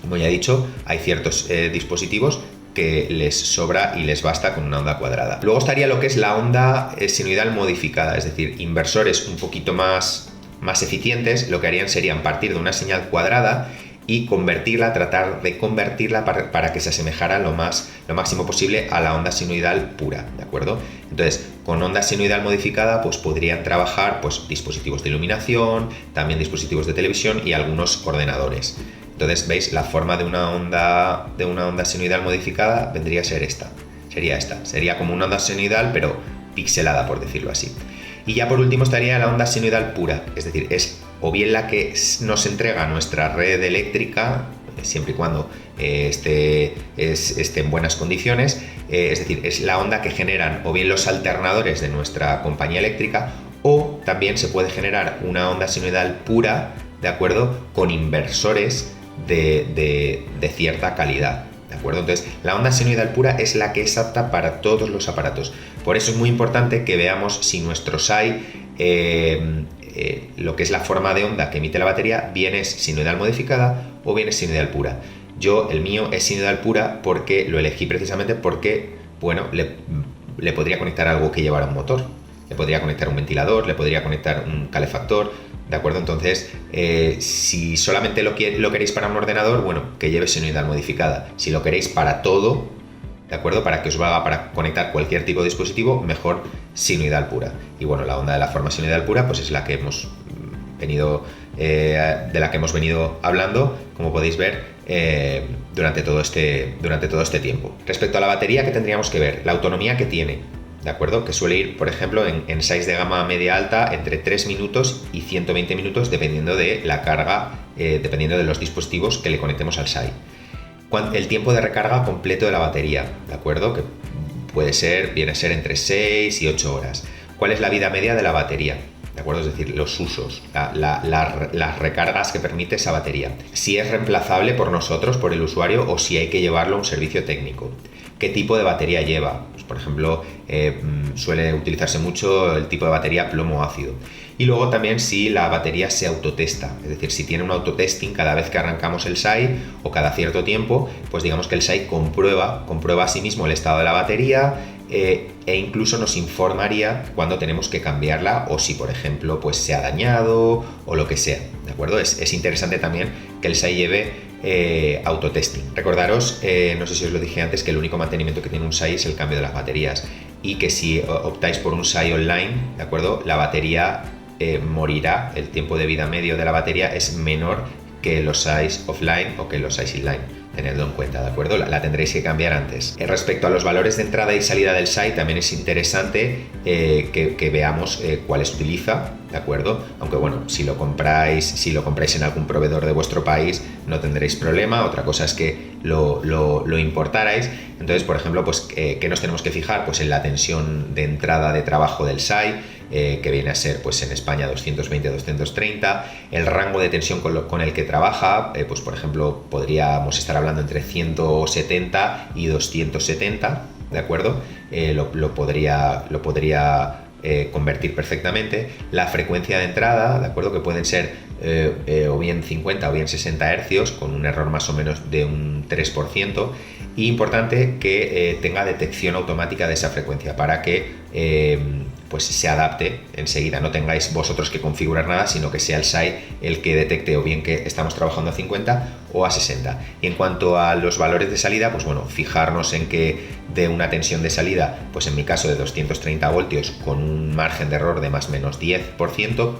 como ya he dicho, hay ciertos dispositivos que les sobra y les basta con una onda cuadrada. Luego estaría lo que es la onda senoidal modificada, es decir, inversores un poquito más eficientes, lo que harían serían partir de una señal cuadrada y tratar de convertirla para que se asemejara lo máximo posible a la onda senoidal pura, ¿de acuerdo? Entonces, con onda senoidal modificada, pues podrían trabajar pues dispositivos de iluminación, también dispositivos de televisión y algunos ordenadores. Entonces, veis, la forma de una onda senoidal modificada vendría a ser esta. Sería como una onda senoidal, pero pixelada, por decirlo así. Y ya por último estaría la onda senoidal pura, es decir, es o bien la que nos entrega nuestra red eléctrica, siempre y cuando esté en buenas condiciones, es decir, es la onda que generan o bien los alternadores de nuestra compañía eléctrica, o también se puede generar una onda senoidal pura, ¿de acuerdo?, con inversores de cierta calidad, ¿de acuerdo? Entonces, la onda senoidal pura es la que es apta para todos los aparatos. Por eso es muy importante que veamos si nuestro SAI, lo que es la forma de onda que emite la batería, bien es senoidal modificada o bien es senoidal pura. El mío es senoidal pura porque lo elegí precisamente porque, bueno, le podría conectar algo que llevara un motor. Le podría conectar un ventilador, le podría conectar un calefactor, ¿de acuerdo? Entonces, si solamente lo queréis para un ordenador, bueno, que lleve senoidal modificada. Si lo queréis para todo, ¿de acuerdo? Para que os valga para conectar cualquier tipo de dispositivo, mejor sinoidal pura. Y bueno, la onda de la forma sinoidal pura pues es la que hemos venido, de la que hemos venido hablando, como podéis ver, durante todo este tiempo. Respecto a la batería, ¿qué tendríamos que ver? La autonomía que tiene, ¿de acuerdo? Que suele ir, por ejemplo, en SAIs de gama media-alta entre 3 minutos y 120 minutos, dependiendo de la carga, dependiendo de los dispositivos que le conectemos al SAI. El tiempo de recarga completo de la batería, ¿de acuerdo? Que viene a ser entre 6 y 8 horas. ¿Cuál es la vida media de la batería? ¿De acuerdo? Es decir, los usos, las recargas que permite esa batería. Si es reemplazable por nosotros, por el usuario, o si hay que llevarlo a un servicio técnico. ¿Qué tipo de batería lleva? Pues, por ejemplo, suele utilizarse mucho el tipo de batería plomo-ácido. Y luego también si la batería se autotesta, es decir, si tiene un autotesting cada vez que arrancamos el SAI o cada cierto tiempo, pues digamos que el SAI comprueba a sí mismo el estado de la batería, e incluso nos informaría cuando tenemos que cambiarla o si, por ejemplo, pues se ha dañado o lo que sea, ¿de acuerdo? Es interesante también que el SAI lleve autotesting. Recordaros, no sé si os lo dije antes, que el único mantenimiento que tiene un SAI es el cambio de las baterías y que si optáis por un SAI online, ¿de acuerdo? La batería morirá, el tiempo de vida medio de la batería es menor que los SAIs offline o que los SAIs inline. Tenedlo en cuenta, ¿de acuerdo? La tendréis que cambiar antes. Respecto a los valores de entrada y salida del SAI, también es interesante que veamos cuáles utiliza, ¿de acuerdo? Aunque bueno, si lo compráis en algún proveedor de vuestro país, no tendréis problema. Otra cosa es que lo importarais. Entonces, por ejemplo, pues ¿qué nos tenemos que fijar? Pues en la tensión de entrada de trabajo del SAI, que viene a ser pues en España 220-230, el rango de tensión con el que trabaja, pues por ejemplo podríamos estar hablando entre 170 y 270, ¿de acuerdo? Lo podría convertir perfectamente. La frecuencia de entrada, ¿de acuerdo? Que pueden ser o bien 50 o bien 60 Hz, con un error más o menos de un 3%. Y importante que tenga detección automática de esa frecuencia para que pues se adapte enseguida, no tengáis vosotros que configurar nada, sino que sea el SAI el que detecte o bien que estamos trabajando a 50 o a 60. Y en cuanto a los valores de salida, pues bueno, fijarnos en que de una tensión de salida, pues en mi caso de 230 voltios con un margen de error de más o menos 10%,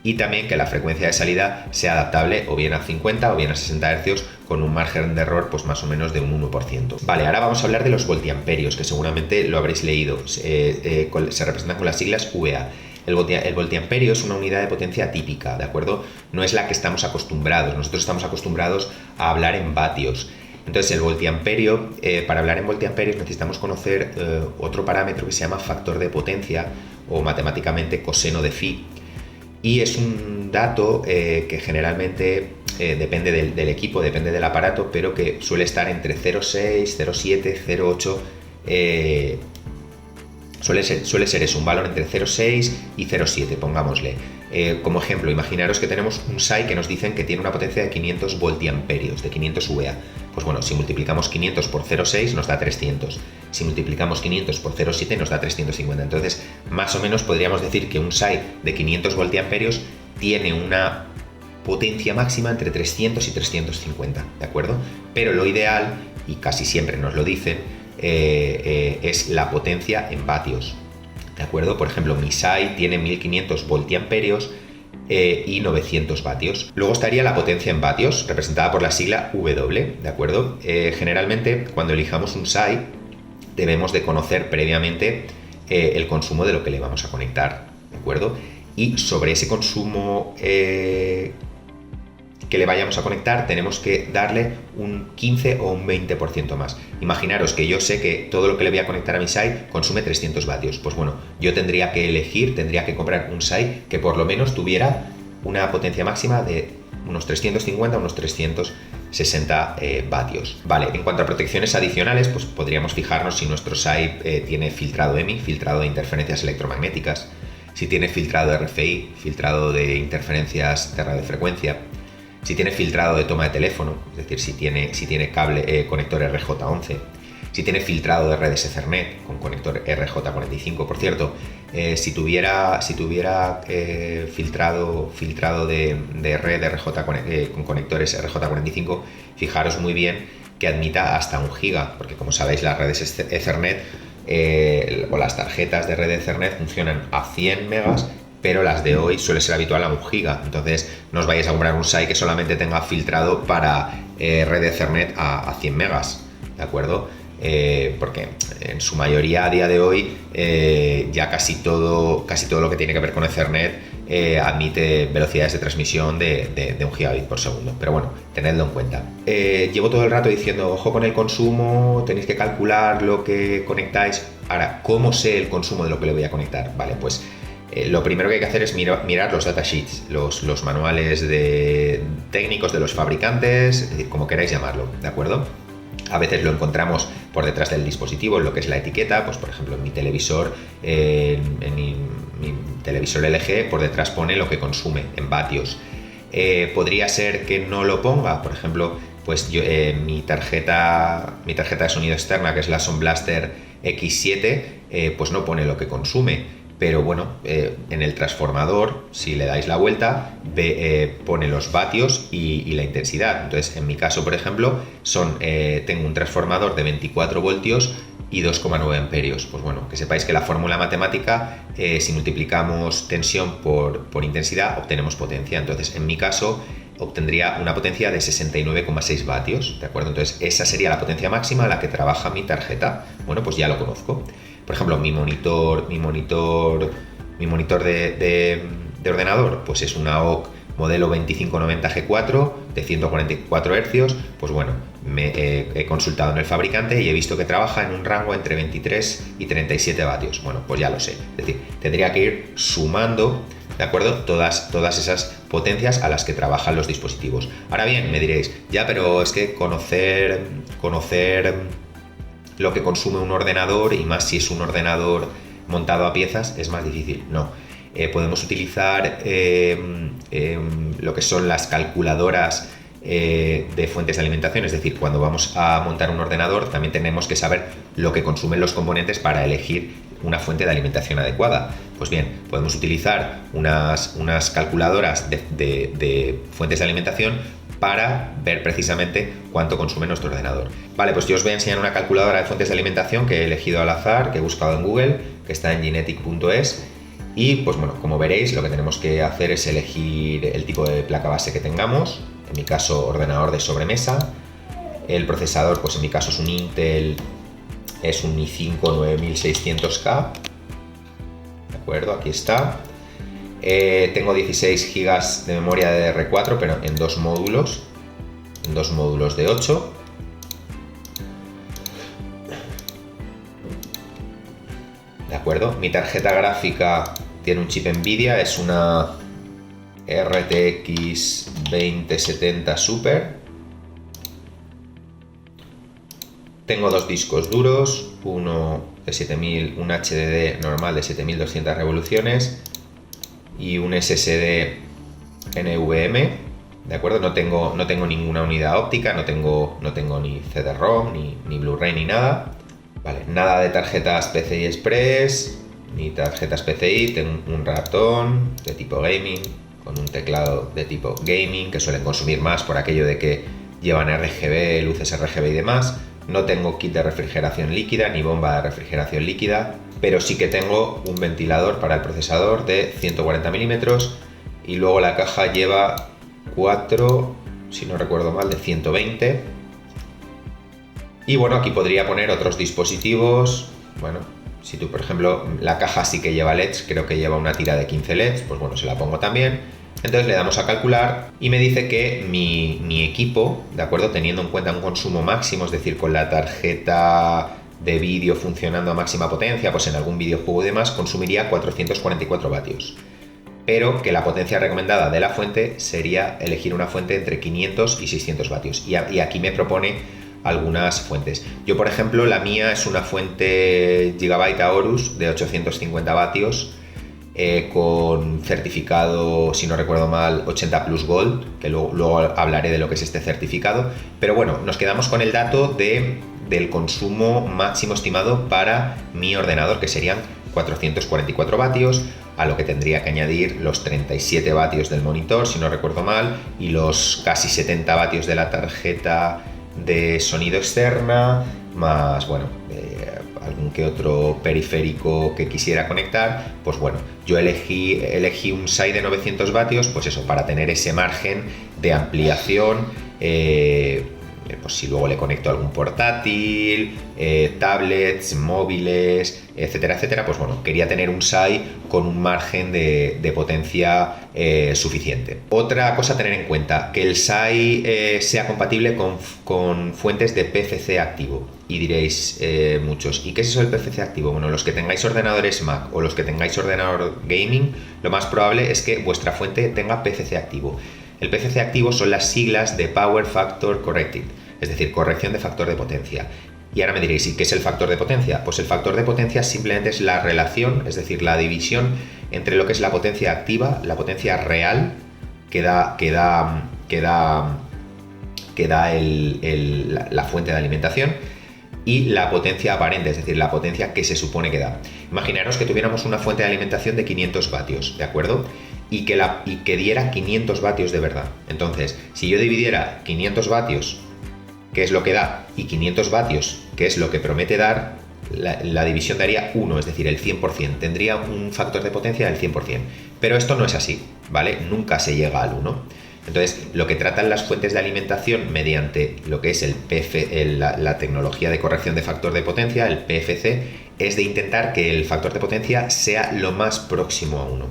y también que la frecuencia de salida sea adaptable o bien a 50 o bien a 60 Hz con un margen de error pues más o menos de un 1%. Vale, ahora vamos a hablar de los voltiamperios, que seguramente lo habréis leído. Se representan con las siglas VA. El voltiamperio es una unidad de potencia típica, ¿de acuerdo? No es la que estamos acostumbrados. Nosotros estamos acostumbrados a hablar en vatios. Entonces el voltiamperio, para hablar en voltiamperios necesitamos conocer otro parámetro que se llama factor de potencia o matemáticamente coseno de phi. Y es un dato que generalmente depende del equipo, depende del aparato, pero que suele estar entre 0,6, 0,7, 0,8. Suele ser eso, un valor entre 0,6 y 0,7, pongámosle. Como ejemplo, imaginaros que tenemos un SAI que nos dicen que tiene una potencia de 500 voltiamperios, de 500 VA. Pues bueno, si multiplicamos 500 por 0,6 nos da 300. Si multiplicamos 500 por 0,7 nos da 350. Entonces, más o menos podríamos decir que un SAI de 500 voltiamperios tiene una potencia máxima entre 300 y 350, ¿de acuerdo? Pero lo ideal, y casi siempre nos lo dicen, es la potencia en vatios, ¿de acuerdo? Por ejemplo, mi SAI tiene 1500 voltiamperios y 900 vatios. Luego estaría la potencia en vatios, representada por la sigla W, ¿de acuerdo? Generalmente, cuando elijamos un SAI, debemos de conocer previamente el consumo de lo que le vamos a conectar, ¿de acuerdo? Y sobre ese consumo que le vayamos a conectar, tenemos que darle un 15 o un 20% más. Imaginaros que yo sé que todo lo que le voy a conectar a mi SAI consume 300 vatios. Pues bueno, yo tendría que comprar un SAI que por lo menos tuviera una potencia máxima de unos 350 a unos 360 vatios. Vale, en cuanto a protecciones adicionales, pues podríamos fijarnos si nuestro SAI tiene filtrado EMI, filtrado de interferencias electromagnéticas, si tiene filtrado de RFI, filtrado de interferencias de radiofrecuencia, si tiene filtrado de toma de teléfono, es decir, si tiene cable conector RJ11, si tiene filtrado de redes Ethernet con conector RJ45, por cierto, si tuviera filtrado de red RJ con conectores RJ45, fijaros muy bien que admita hasta 1 giga, porque como sabéis las redes Ethernet o las tarjetas de red Ethernet funcionan a 100 megas, pero las de hoy suele ser habitual a 1 giga. Entonces no os vayáis a comprar un SAI que solamente tenga filtrado para red Ethernet a 100 megas, ¿de acuerdo? Porque en su mayoría a día de hoy ya casi todo lo que tiene que ver con Ethernet admite velocidades de transmisión de 1 gigabit por segundo, pero bueno, tenedlo en cuenta. Llevo todo el rato diciendo, ojo con el consumo, tenéis que calcular lo que conectáis. Ahora, ¿cómo sé el consumo de lo que le voy a conectar? Vale, pues lo primero que hay que hacer es mirar los datasheets, los manuales técnicos de los fabricantes, es decir, como queráis llamarlo, ¿de acuerdo? A veces lo encontramos por detrás del dispositivo, en lo que es la etiqueta, pues por ejemplo en mi televisor, mi televisor LG, por detrás pone lo que consume en vatios. Podría ser que no lo ponga, por ejemplo, pues mi tarjeta de sonido externa, que es la Sound Blaster X7, pues no pone lo que consume. Pero bueno, en el transformador, si le dais la vuelta, pone los vatios y la intensidad. Entonces, en mi caso, por ejemplo, tengo un transformador de 24 voltios y 2,9 amperios. Pues bueno, que sepáis que la fórmula matemática, si multiplicamos tensión por intensidad, obtenemos potencia. Entonces, en mi caso, obtendría una potencia de 69,6 vatios, ¿de acuerdo? Entonces, esa sería la potencia máxima a la que trabaja mi tarjeta. Bueno, pues ya lo conozco. Por ejemplo, mi monitor de ordenador, pues es una OC modelo 2590G4 de 144 Hz. Pues bueno, he consultado en el fabricante y he visto que trabaja en un rango entre 23 y 37 vatios. Bueno, pues ya lo sé. Es decir, tendría que ir sumando, ¿de acuerdo? Todas esas potencias a las que trabajan los dispositivos. Ahora bien, me diréis, ya, pero es que conocer lo que consume un ordenador, y más si es un ordenador montado a piezas, es más difícil. No, podemos utilizar lo que son las calculadoras de fuentes de alimentación, es decir, cuando vamos a montar un ordenador también tenemos que saber lo que consumen los componentes para elegir una fuente de alimentación adecuada. Pues bien, podemos utilizar unas calculadoras de fuentes de alimentación para ver precisamente cuánto consume nuestro ordenador. Vale, pues yo os voy a enseñar una calculadora de fuentes de alimentación que he elegido al azar, que he buscado en Google, que está en genetic.es, y pues bueno, como veréis, lo que tenemos que hacer es elegir el tipo de placa base que tengamos, en mi caso ordenador de sobremesa. El procesador, pues en mi caso es un Intel, es un i5 9600K, ¿de acuerdo? Aquí está. Tengo 16 GB de memoria DDR4, pero en dos módulos de 8. ¿De acuerdo? Mi tarjeta gráfica tiene un chip Nvidia, es una RTX 2070 Super. Tengo dos discos duros, uno de 7000, un HDD normal de 7200 revoluciones y un SSD NVMe, ¿de acuerdo? No tengo ninguna unidad óptica, no tengo ni CD-ROM, ni Blu-ray, ni nada. Vale, nada de tarjetas PCI Express, ni tarjetas PCI. Tengo un ratón de tipo gaming, con un teclado de tipo gaming, que suelen consumir más por aquello de que llevan RGB, luces RGB y demás. No tengo kit de refrigeración líquida, ni bomba de refrigeración líquida, pero sí que tengo un ventilador para el procesador de 140 milímetros y luego la caja lleva 4, si no recuerdo mal, de 120. Y bueno, aquí podría poner otros dispositivos. Bueno, si tú, por ejemplo, la caja sí que lleva LEDs, creo que lleva una tira de 15 LEDs, pues bueno, se la pongo también. Entonces le damos a calcular y me dice que mi equipo, ¿de acuerdo? Teniendo en cuenta un consumo máximo, es decir, con la tarjeta de vídeo funcionando a máxima potencia, pues en algún videojuego y demás, consumiría 444 vatios. Pero que la potencia recomendada de la fuente sería elegir una fuente entre 500 y 600 vatios. Y aquí me propone algunas fuentes. Yo, por ejemplo, la mía es una fuente Gigabyte Aorus de 850 vatios, con certificado, si no recuerdo mal, 80 Plus Gold, que luego hablaré de lo que es este certificado. Pero bueno, nos quedamos con el dato del consumo máximo estimado para mi ordenador, que serían 444 vatios, a lo que tendría que añadir los 37 vatios del monitor, si no recuerdo mal, y los casi 70 vatios de la tarjeta de sonido externa, más, bueno, algún que otro periférico que quisiera conectar, pues bueno, yo elegí un SAI de 900 vatios, pues eso, para tener ese margen de ampliación, pues si luego le conecto algún portátil, tablets, móviles, etcétera, etcétera, pues bueno, quería tener un SAI con un margen de potencia suficiente. Otra cosa a tener en cuenta, que el SAI sea compatible con fuentes de PFC activo. Y diréis muchos, ¿y qué es eso del PFC activo? Bueno, los que tengáis ordenadores Mac o los que tengáis ordenador gaming, lo más probable es que vuestra fuente tenga PFC activo. El PFC activo son las siglas de Power Factor Corrected, es decir, corrección de factor de potencia. Y ahora me diréis, ¿y qué es el factor de potencia? Pues el factor de potencia simplemente es la relación, es decir, la división entre lo que es la potencia activa, la potencia real que da la fuente de alimentación, y la potencia aparente, es decir, la potencia que se supone que da. Imaginaros que tuviéramos una fuente de alimentación de 500 vatios, ¿de acuerdo? Y que diera 500 vatios de verdad. Entonces, si yo dividiera 500 vatios, que es lo que da, y 500 vatios, que es lo que promete dar, la división daría 1, es decir, el 100%. Tendría un factor de potencia del 100%. Pero esto no es así, ¿vale? Nunca se llega al 1. Entonces, lo que tratan las fuentes de alimentación mediante lo que es la tecnología de corrección de factor de potencia, el PFC, es de intentar que el factor de potencia sea lo más próximo a 1.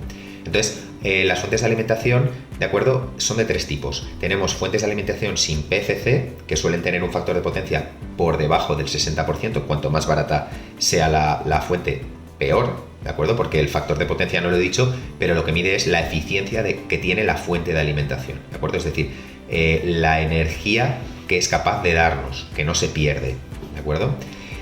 Entonces, las fuentes de alimentación, ¿de acuerdo?, son de tres tipos. Tenemos fuentes de alimentación sin PFC, que suelen tener un factor de potencia por debajo del 60%, cuanto más barata sea la fuente, peor, ¿de acuerdo? Porque el factor de potencia no lo he dicho, pero lo que mide es la eficiencia que tiene la fuente de alimentación, ¿de acuerdo? Es decir, la energía que es capaz de darnos, que no se pierde, ¿de acuerdo?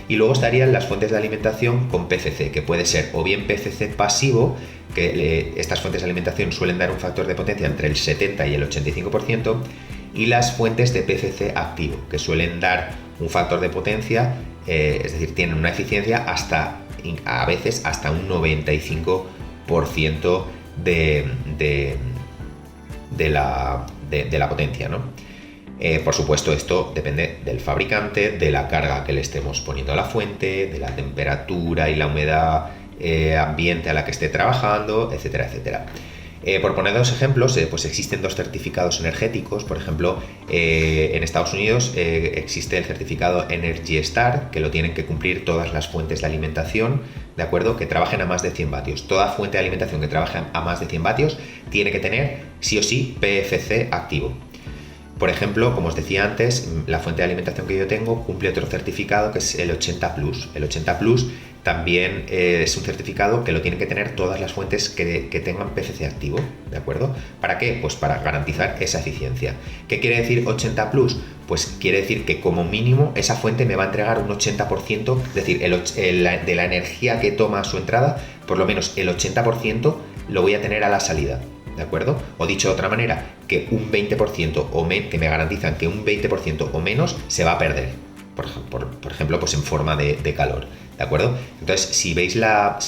Y luego estarían las fuentes de alimentación con PCC, que puede ser o bien PCC pasivo, que estas fuentes de alimentación suelen dar un factor de potencia entre el 70 y el 85%, y las fuentes de PCC activo, que suelen dar un factor de potencia, es decir, tienen una eficiencia a veces hasta un 95% de la potencia, ¿no? Por supuesto, esto depende del fabricante, de la carga que le estemos poniendo a la fuente, de la temperatura y la humedad ambiente a la que esté trabajando, etcétera, etcétera. Por poner dos ejemplos, pues existen dos certificados energéticos. Por ejemplo, en Estados Unidos existe el certificado Energy Star, que lo tienen que cumplir todas las fuentes de alimentación, ¿de acuerdo?, que trabajen a más de 100 vatios. Toda fuente de alimentación que trabaje a más de 100 vatios tiene que tener sí o sí PFC activo. Por ejemplo, como os decía antes, la fuente de alimentación que yo tengo cumple otro certificado que es el 80 Plus. El 80 Plus también es un certificado que lo tienen que tener todas las fuentes que tengan PFC activo, ¿de acuerdo? ¿Para qué? Pues para garantizar esa eficiencia. ¿Qué quiere decir 80 Plus? Pues quiere decir que como mínimo esa fuente me va a entregar un 80%, es decir, de la energía que toma a su entrada, por lo menos el 80% lo voy a tener a la salida, ¿de acuerdo? O dicho de otra manera, que un 20% que me garantizan que un 20% o menos se va a perder, por ejemplo, pues en forma de calor, ¿de acuerdo? Entonces, si veis la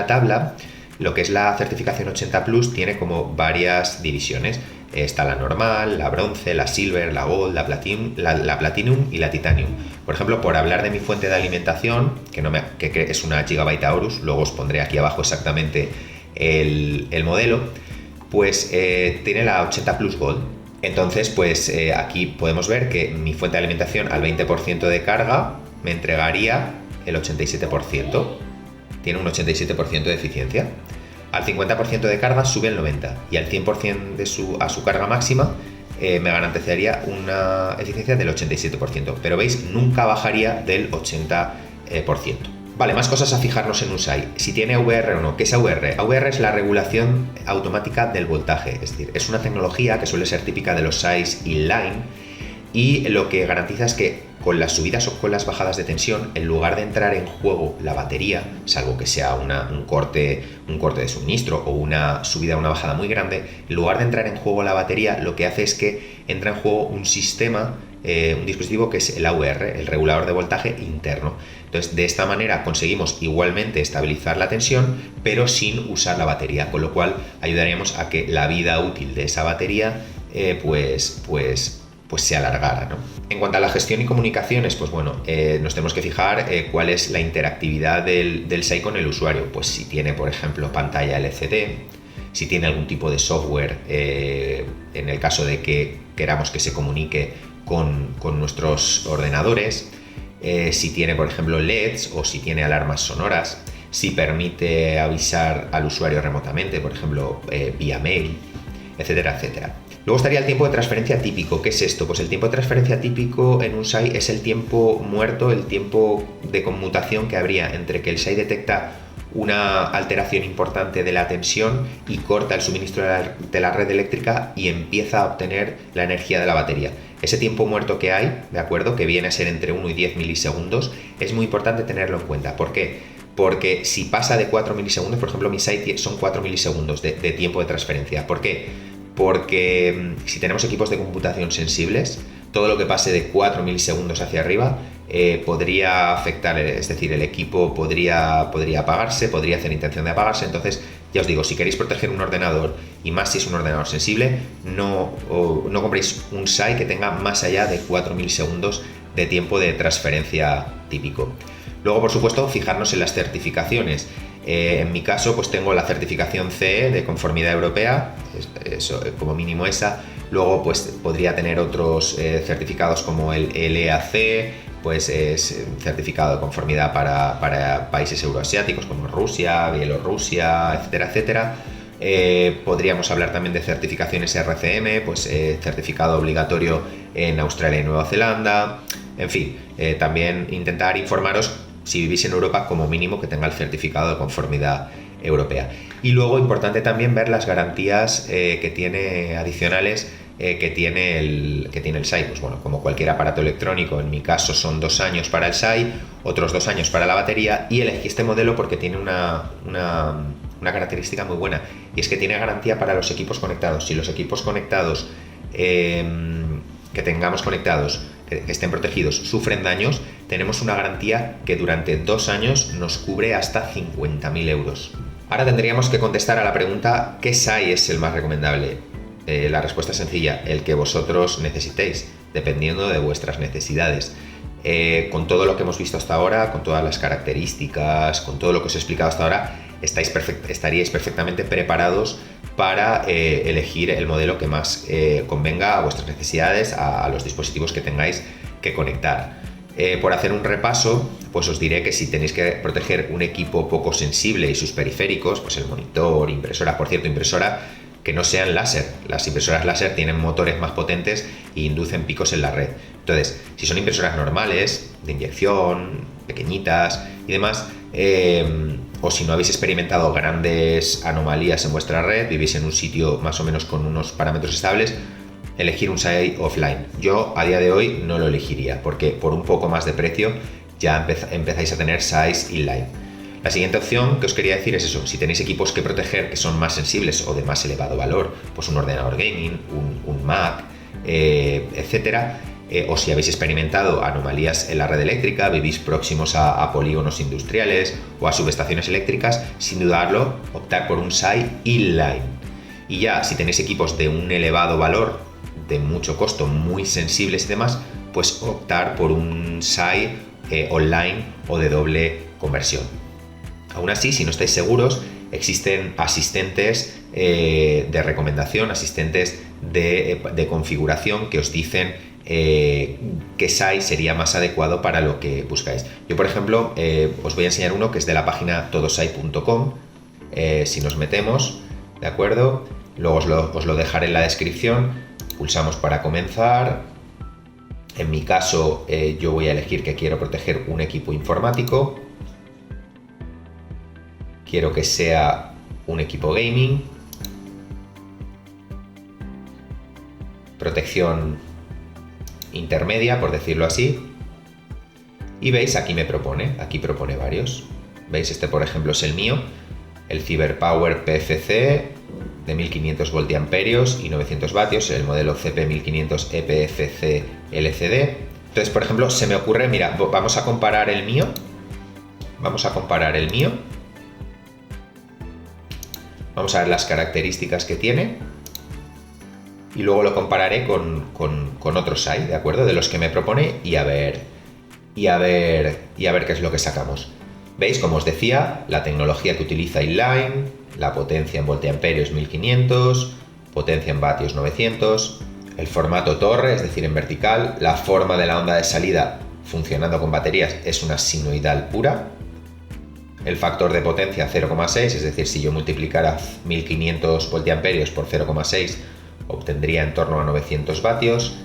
tabla, lo que es la certificación 80 Plus tiene como varias divisiones. Está la normal, la bronce, la silver, la gold, la platinum y la titanium. Por ejemplo, por hablar de mi fuente de alimentación, que es una Gigabyte Aorus, luego os pondré aquí abajo exactamente el modelo, pues tiene la 80 Plus Gold. Entonces, pues aquí podemos ver que mi fuente de alimentación al 20% de carga me entregaría el 87%. Tiene un 87% de eficiencia. Al 50% de carga sube el 90% y al 100% a su carga máxima me garantizaría una eficiencia del 87%. Pero veis, nunca bajaría del 80%. Vale, más cosas a fijarnos en un SAI. Si tiene AVR o no. ¿Qué es AVR? AVR es la regulación automática del voltaje. Es decir, es una tecnología que suele ser típica de los SAIs inline y lo que garantiza es que con las subidas o con las bajadas de tensión, en lugar de entrar en juego la batería, salvo que sea un corte de suministro o una subida o una bajada muy grande, en lugar de entrar en juego la batería, lo que hace es que entra en juego un sistema, un dispositivo que es el AVR, el regulador de voltaje interno. Entonces, de esta manera conseguimos igualmente estabilizar la tensión, pero sin usar la batería, con lo cual ayudaríamos a que la vida útil de esa batería pues pues se alargara, ¿no? En cuanto a la gestión y comunicaciones, pues bueno, nos tenemos que fijar cuál es la interactividad del SAI con el usuario. Pues si tiene, por ejemplo, pantalla LCD, si tiene algún tipo de software, en el caso de que queramos que se comunique con nuestros ordenadores, si tiene, por ejemplo, LEDs o si tiene alarmas sonoras, si permite avisar al usuario remotamente, por ejemplo, vía mail, etcétera, etcétera. Luego estaría el tiempo de transferencia típico. ¿Qué es esto? Pues el tiempo de transferencia típico en un SAI es el tiempo muerto, el tiempo de conmutación que habría entre que el SAI detecta una alteración importante de la tensión y corta el suministro de la red eléctrica y empieza a obtener la energía de la batería. Ese tiempo muerto que hay, ¿de acuerdo?, que viene a ser entre 1 y 10 milisegundos, es muy importante tenerlo en cuenta. ¿Por qué? Porque si pasa de 4 milisegundos, por ejemplo, mi SAI son 4 milisegundos de tiempo de transferencia. ¿Por qué? Porque si tenemos equipos de computación sensibles, todo lo que pase de 4 milisegundos hacia arriba podría afectar, es decir, el equipo podría apagarse, podría hacer intención de apagarse. Entonces, ya os digo, si queréis proteger un ordenador, y más si es un ordenador sensible, no compréis un SAI que tenga más allá de 4 milisegundos de tiempo de transferencia típico. Luego, por supuesto, fijarnos en las certificaciones. En mi caso, pues tengo la certificación CE de conformidad europea, eso, como mínimo esa. Luego, pues podría tener otros certificados como el EAC, pues es certificado de conformidad para países euroasiáticos como Rusia, Bielorrusia, etcétera, etcétera. Podríamos hablar también de certificaciones RCM, pues certificado obligatorio en Australia y Nueva Zelanda. En fin, también intentar informaros, si vivís en Europa, como mínimo que tenga el certificado de conformidad europea. Y luego, importante también ver las garantías que tiene adicionales que tiene el SAI. Pues bueno, como cualquier aparato electrónico, en mi caso son 2 años para el SAI, otros 2 años para la batería, y elegí este modelo porque tiene una característica muy buena, y es que tiene garantía para los equipos conectados. Si los equipos conectados que tengamos conectados, que estén protegidos, sufren daños, tenemos una garantía que durante 2 años nos cubre hasta 50.000 euros. Ahora tendríamos que contestar a la pregunta: ¿qué SAI es el más recomendable? La respuesta es sencilla: el que vosotros necesitéis, dependiendo de vuestras necesidades. Con todo lo que hemos visto hasta ahora, con todas las características, con todo lo que os he explicado hasta ahora, estaríais perfectamente preparados para elegir el modelo que más convenga a vuestras necesidades, a los dispositivos que tengáis que conectar. Por hacer un repaso, pues os diré que si tenéis que proteger un equipo poco sensible y sus periféricos, pues el monitor, impresora, por cierto, impresora que no sean láser. Las impresoras láser tienen motores más potentes e inducen picos en la red. Entonces, si son impresoras normales, de inyección, pequeñitas y demás, o si no habéis experimentado grandes anomalías en vuestra red, vivís en un sitio más o menos con unos parámetros estables, elegir un SAI offline. Yo a día de hoy no lo elegiría, porque por un poco más de precio ya empezáis a tener SAIs inline. La siguiente opción que os quería decir es eso: si tenéis equipos que proteger que son más sensibles o de más elevado valor, pues un ordenador gaming, un Mac, etcétera, o si habéis experimentado anomalías en la red eléctrica, vivís próximos a polígonos industriales o a subestaciones eléctricas, sin dudarlo, optar por un SAI inline. Y ya si tenéis equipos de un elevado valor, de mucho costo, muy sensibles y demás, pues optar por un SAI online o de doble conversión. Aún así, si no estáis seguros, existen asistentes de recomendación, asistentes de configuración que os dicen qué SAI sería más adecuado para lo que buscáis. Yo, por ejemplo, os voy a enseñar uno que es de la página todosai.com. Si nos metemos, ¿de acuerdo? Luego os lo dejaré en la descripción. Pulsamos para comenzar. En mi caso, yo voy a elegir que quiero proteger un equipo informático. Quiero que sea un equipo gaming. Protección intermedia, por decirlo así. Y veis, aquí propone varios. ¿Veis? Este, por ejemplo, es el mío, el CyberPower PFC de 1500 voltiamperios y 900 vatios, el modelo CP1500 EPFC LCD. Entonces, por ejemplo, se me ocurre, mira, vamos a comparar el mío. Vamos a ver las características que tiene. y luego lo compararé con otros SAI, ¿de acuerdo? De los que me propone y a ver qué es lo que sacamos. ¿Veis? Como os decía, la tecnología que utiliza inline, la potencia en voltiamperios 1500, potencia en vatios 900, el formato torre, es decir, en vertical, la forma de la onda de salida funcionando con baterías es una sinoidal pura, el factor de potencia 0,6, es decir, si yo multiplicara 1500 voltiamperios por 0,6 obtendría en torno a 900 vatios.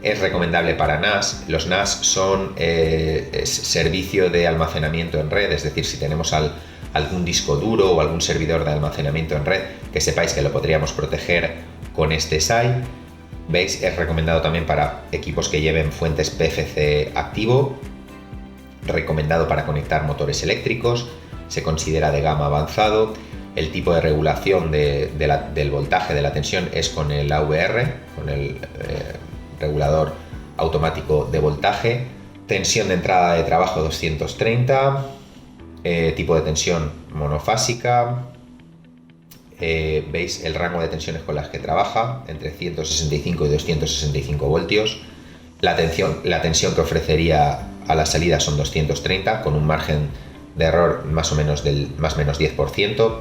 Es recomendable para NAS. Los NAS son servicio de almacenamiento en red, es decir, si tenemos algún disco duro o algún servidor de almacenamiento en red, que sepáis que lo podríamos proteger con este SAI. ¿Veis? Es recomendado también para equipos que lleven fuentes PFC activo, recomendado para conectar motores eléctricos, se considera de gama avanzado. El tipo de regulación del voltaje de la tensión es con el AVR, con el regulador automático de voltaje. Tensión de entrada de trabajo 230, tipo de tensión monofásica. Veis el rango de tensiones con las que trabaja, entre 165 y 265 voltios. La tensión que ofrecería a la salida son 230, con un margen de error más o menos del más o menos 10%.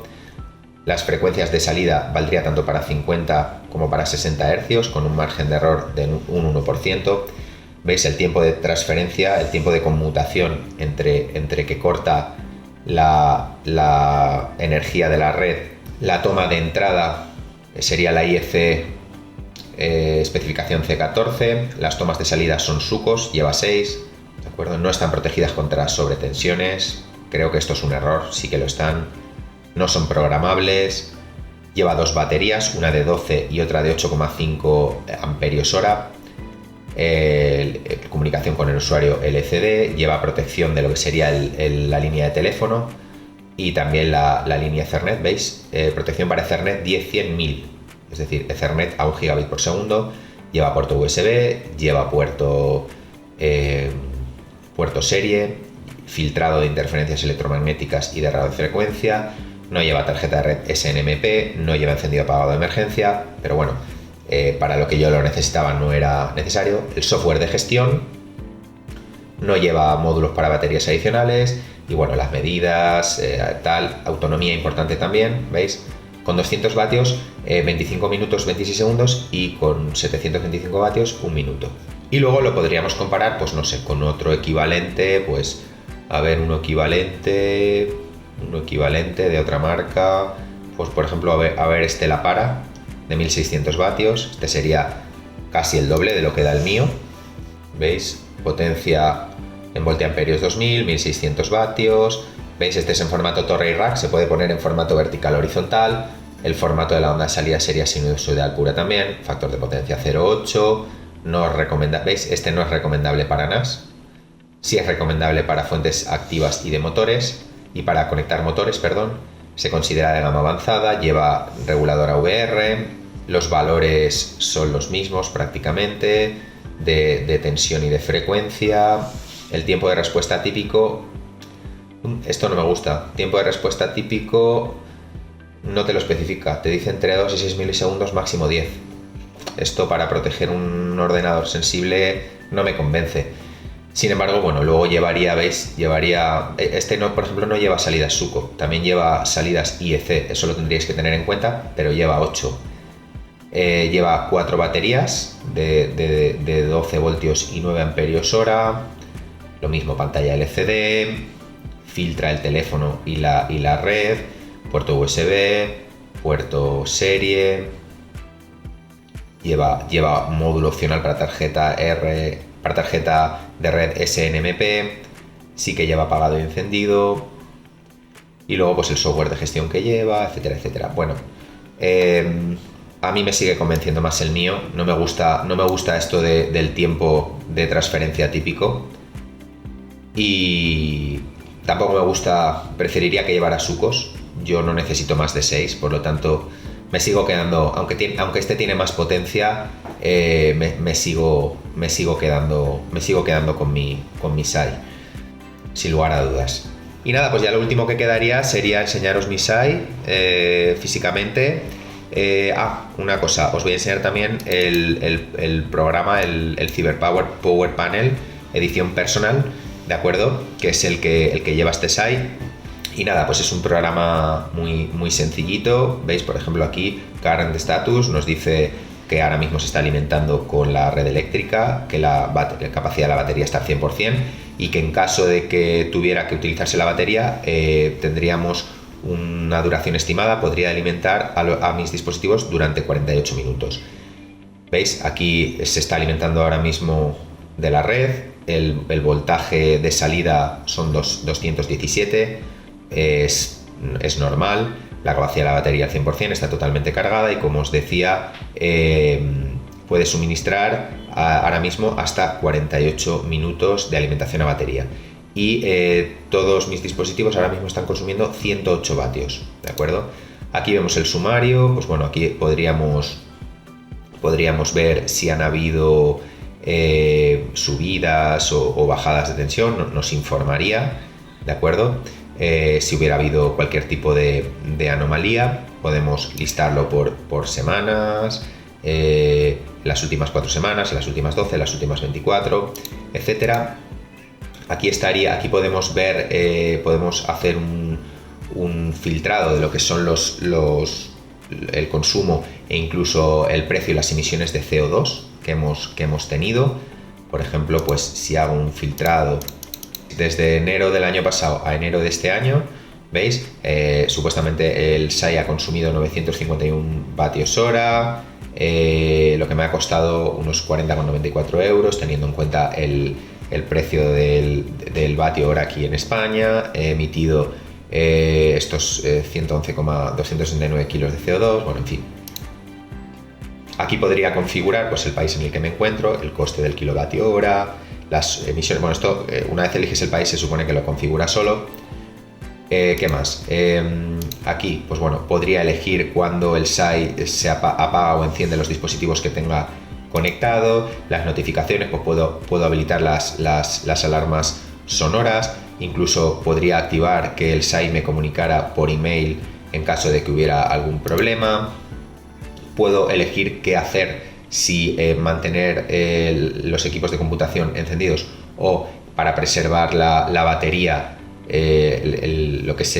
Las frecuencias de salida valdría tanto para 50 como para 60 Hz, con un margen de error de un 1%. ¿Veis? El tiempo de transferencia, el tiempo de conmutación entre que corta la energía de la red. La toma de entrada sería la IEC especificación C14. Las tomas de salida son SUCOS, lleva 6. ¿De acuerdo? No están protegidas contra sobretensiones. Creo que esto es un error, sí que lo están. No son programables. Lleva 2 baterías, una de 12 y otra de 8,5 amperios hora. Comunicación con el usuario LCD. Lleva protección de lo que sería la línea de teléfono y también la línea Ethernet. ¿Veis? Protección para Ethernet 10-100.000, es decir, Ethernet a 1 gigabit por segundo. Lleva puerto USB, lleva puerto serie, filtrado de interferencias electromagnéticas y de radiofrecuencia. No lleva tarjeta de red SNMP, no lleva encendido apagado de emergencia, pero bueno, para lo que yo lo necesitaba no era necesario. El software de gestión no lleva módulos para baterías adicionales y bueno, las medidas, autonomía importante también, ¿veis? Con 200 vatios, 25 minutos 26 segundos y con 725 vatios, 1 minuto. Y luego lo podríamos comparar, pues no sé, con otro equivalente, pues a ver, uno equivalente de otra marca, pues por ejemplo, a ver este La Para, de 1600 vatios, este sería casi el doble de lo que da el mío, ¿veis? Potencia en voltiamperios 2000, 1600 vatios, ¿veis? Este es en formato torre y rack, se puede poner en formato vertical o horizontal, el formato de la onda de salida sería sinusoidal pura también, factor de potencia 0,8, ¿veis? Este no es recomendable para NAS, sí es recomendable para fuentes activas y de motores, y para conectar motores, se considera de gama avanzada, lleva regulador AVR, los valores son los mismos prácticamente, de tensión y de frecuencia. El tiempo de respuesta típico, esto no me gusta, tiempo de respuesta típico no te lo especifica, te dice entre 2 y 6 milisegundos, máximo 10. Esto para proteger un ordenador sensible no me convence. Sin embargo, bueno, luego este no, por ejemplo, no lleva salidas SUCO, también lleva salidas IEC, eso lo tendríais que tener en cuenta, pero lleva 8. Lleva 4 baterías de 12 voltios y 9 amperios hora, lo mismo pantalla LCD, filtra el teléfono y la red, puerto USB, puerto serie, lleva módulo opcional para tarjeta de red SNMP, sí que lleva apagado y encendido, y luego pues el software de gestión que lleva, etcétera, etcétera. Bueno, a mí me sigue convenciendo más el mío, no me gusta esto del tiempo de transferencia típico, y tampoco me gusta, preferiría que llevara SUCOS, yo no necesito más de 6, por lo tanto me sigo quedando, aunque este tiene más potencia, me sigo quedando con mi SAI, sin lugar a dudas. Y nada, pues ya lo último que quedaría sería enseñaros mi SAI físicamente. Una cosa, os voy a enseñar también el programa, el CyberPower Power Panel edición personal, ¿de acuerdo? Que es el que lleva este site. Y nada, pues es un programa muy sencillito. Veis, por ejemplo, aquí Current Status nos dice que ahora mismo se está alimentando con la red eléctrica, que la capacidad de la batería está al 100% y que en caso de que tuviera que utilizarse la batería, tendríamos una duración estimada, podría alimentar a mis dispositivos durante 48 minutos. ¿Veis? Aquí se está alimentando ahora mismo de la red, el voltaje de salida son 217, es normal, la capacidad de la batería al 100% está totalmente cargada y como os decía, puede suministrar ahora mismo hasta 48 minutos de alimentación a batería. Y todos mis dispositivos ahora mismo están consumiendo 108 vatios, ¿de acuerdo? Aquí vemos el sumario, pues bueno, aquí podríamos ver si han habido subidas o bajadas de tensión, nos informaría, ¿de acuerdo? Si hubiera habido cualquier tipo de anomalía, podemos listarlo por semanas, las últimas 4 semanas, las últimas 12, las últimas 24, etcétera. Aquí podemos ver, podemos hacer un filtrado de lo que son el consumo e incluso el precio y las emisiones de CO2 que hemos tenido. Por ejemplo, pues si hago un filtrado desde enero del año pasado a enero de este año, ¿veis? Supuestamente el SAI ha consumido 951 vatios hora, lo que me ha costado unos 40,94 euros, teniendo en cuenta el precio del vatio hora aquí en España. He emitido estos 111,269 kilos de CO2, bueno, en fin. Aquí podría configurar pues el país en el que me encuentro, el coste del kilovatio hora, las emisiones. Bueno, esto una vez eliges el país se supone que lo configura solo. ¿Qué más? Aquí, pues bueno, podría elegir cuándo el SAI se apaga o enciende los dispositivos que tenga conectado, las notificaciones, pues puedo habilitar las alarmas sonoras, incluso podría activar que el SAI me comunicara por email en caso de que hubiera algún problema. Puedo elegir qué hacer, si mantener los equipos de computación encendidos o para preservar la batería, lo que es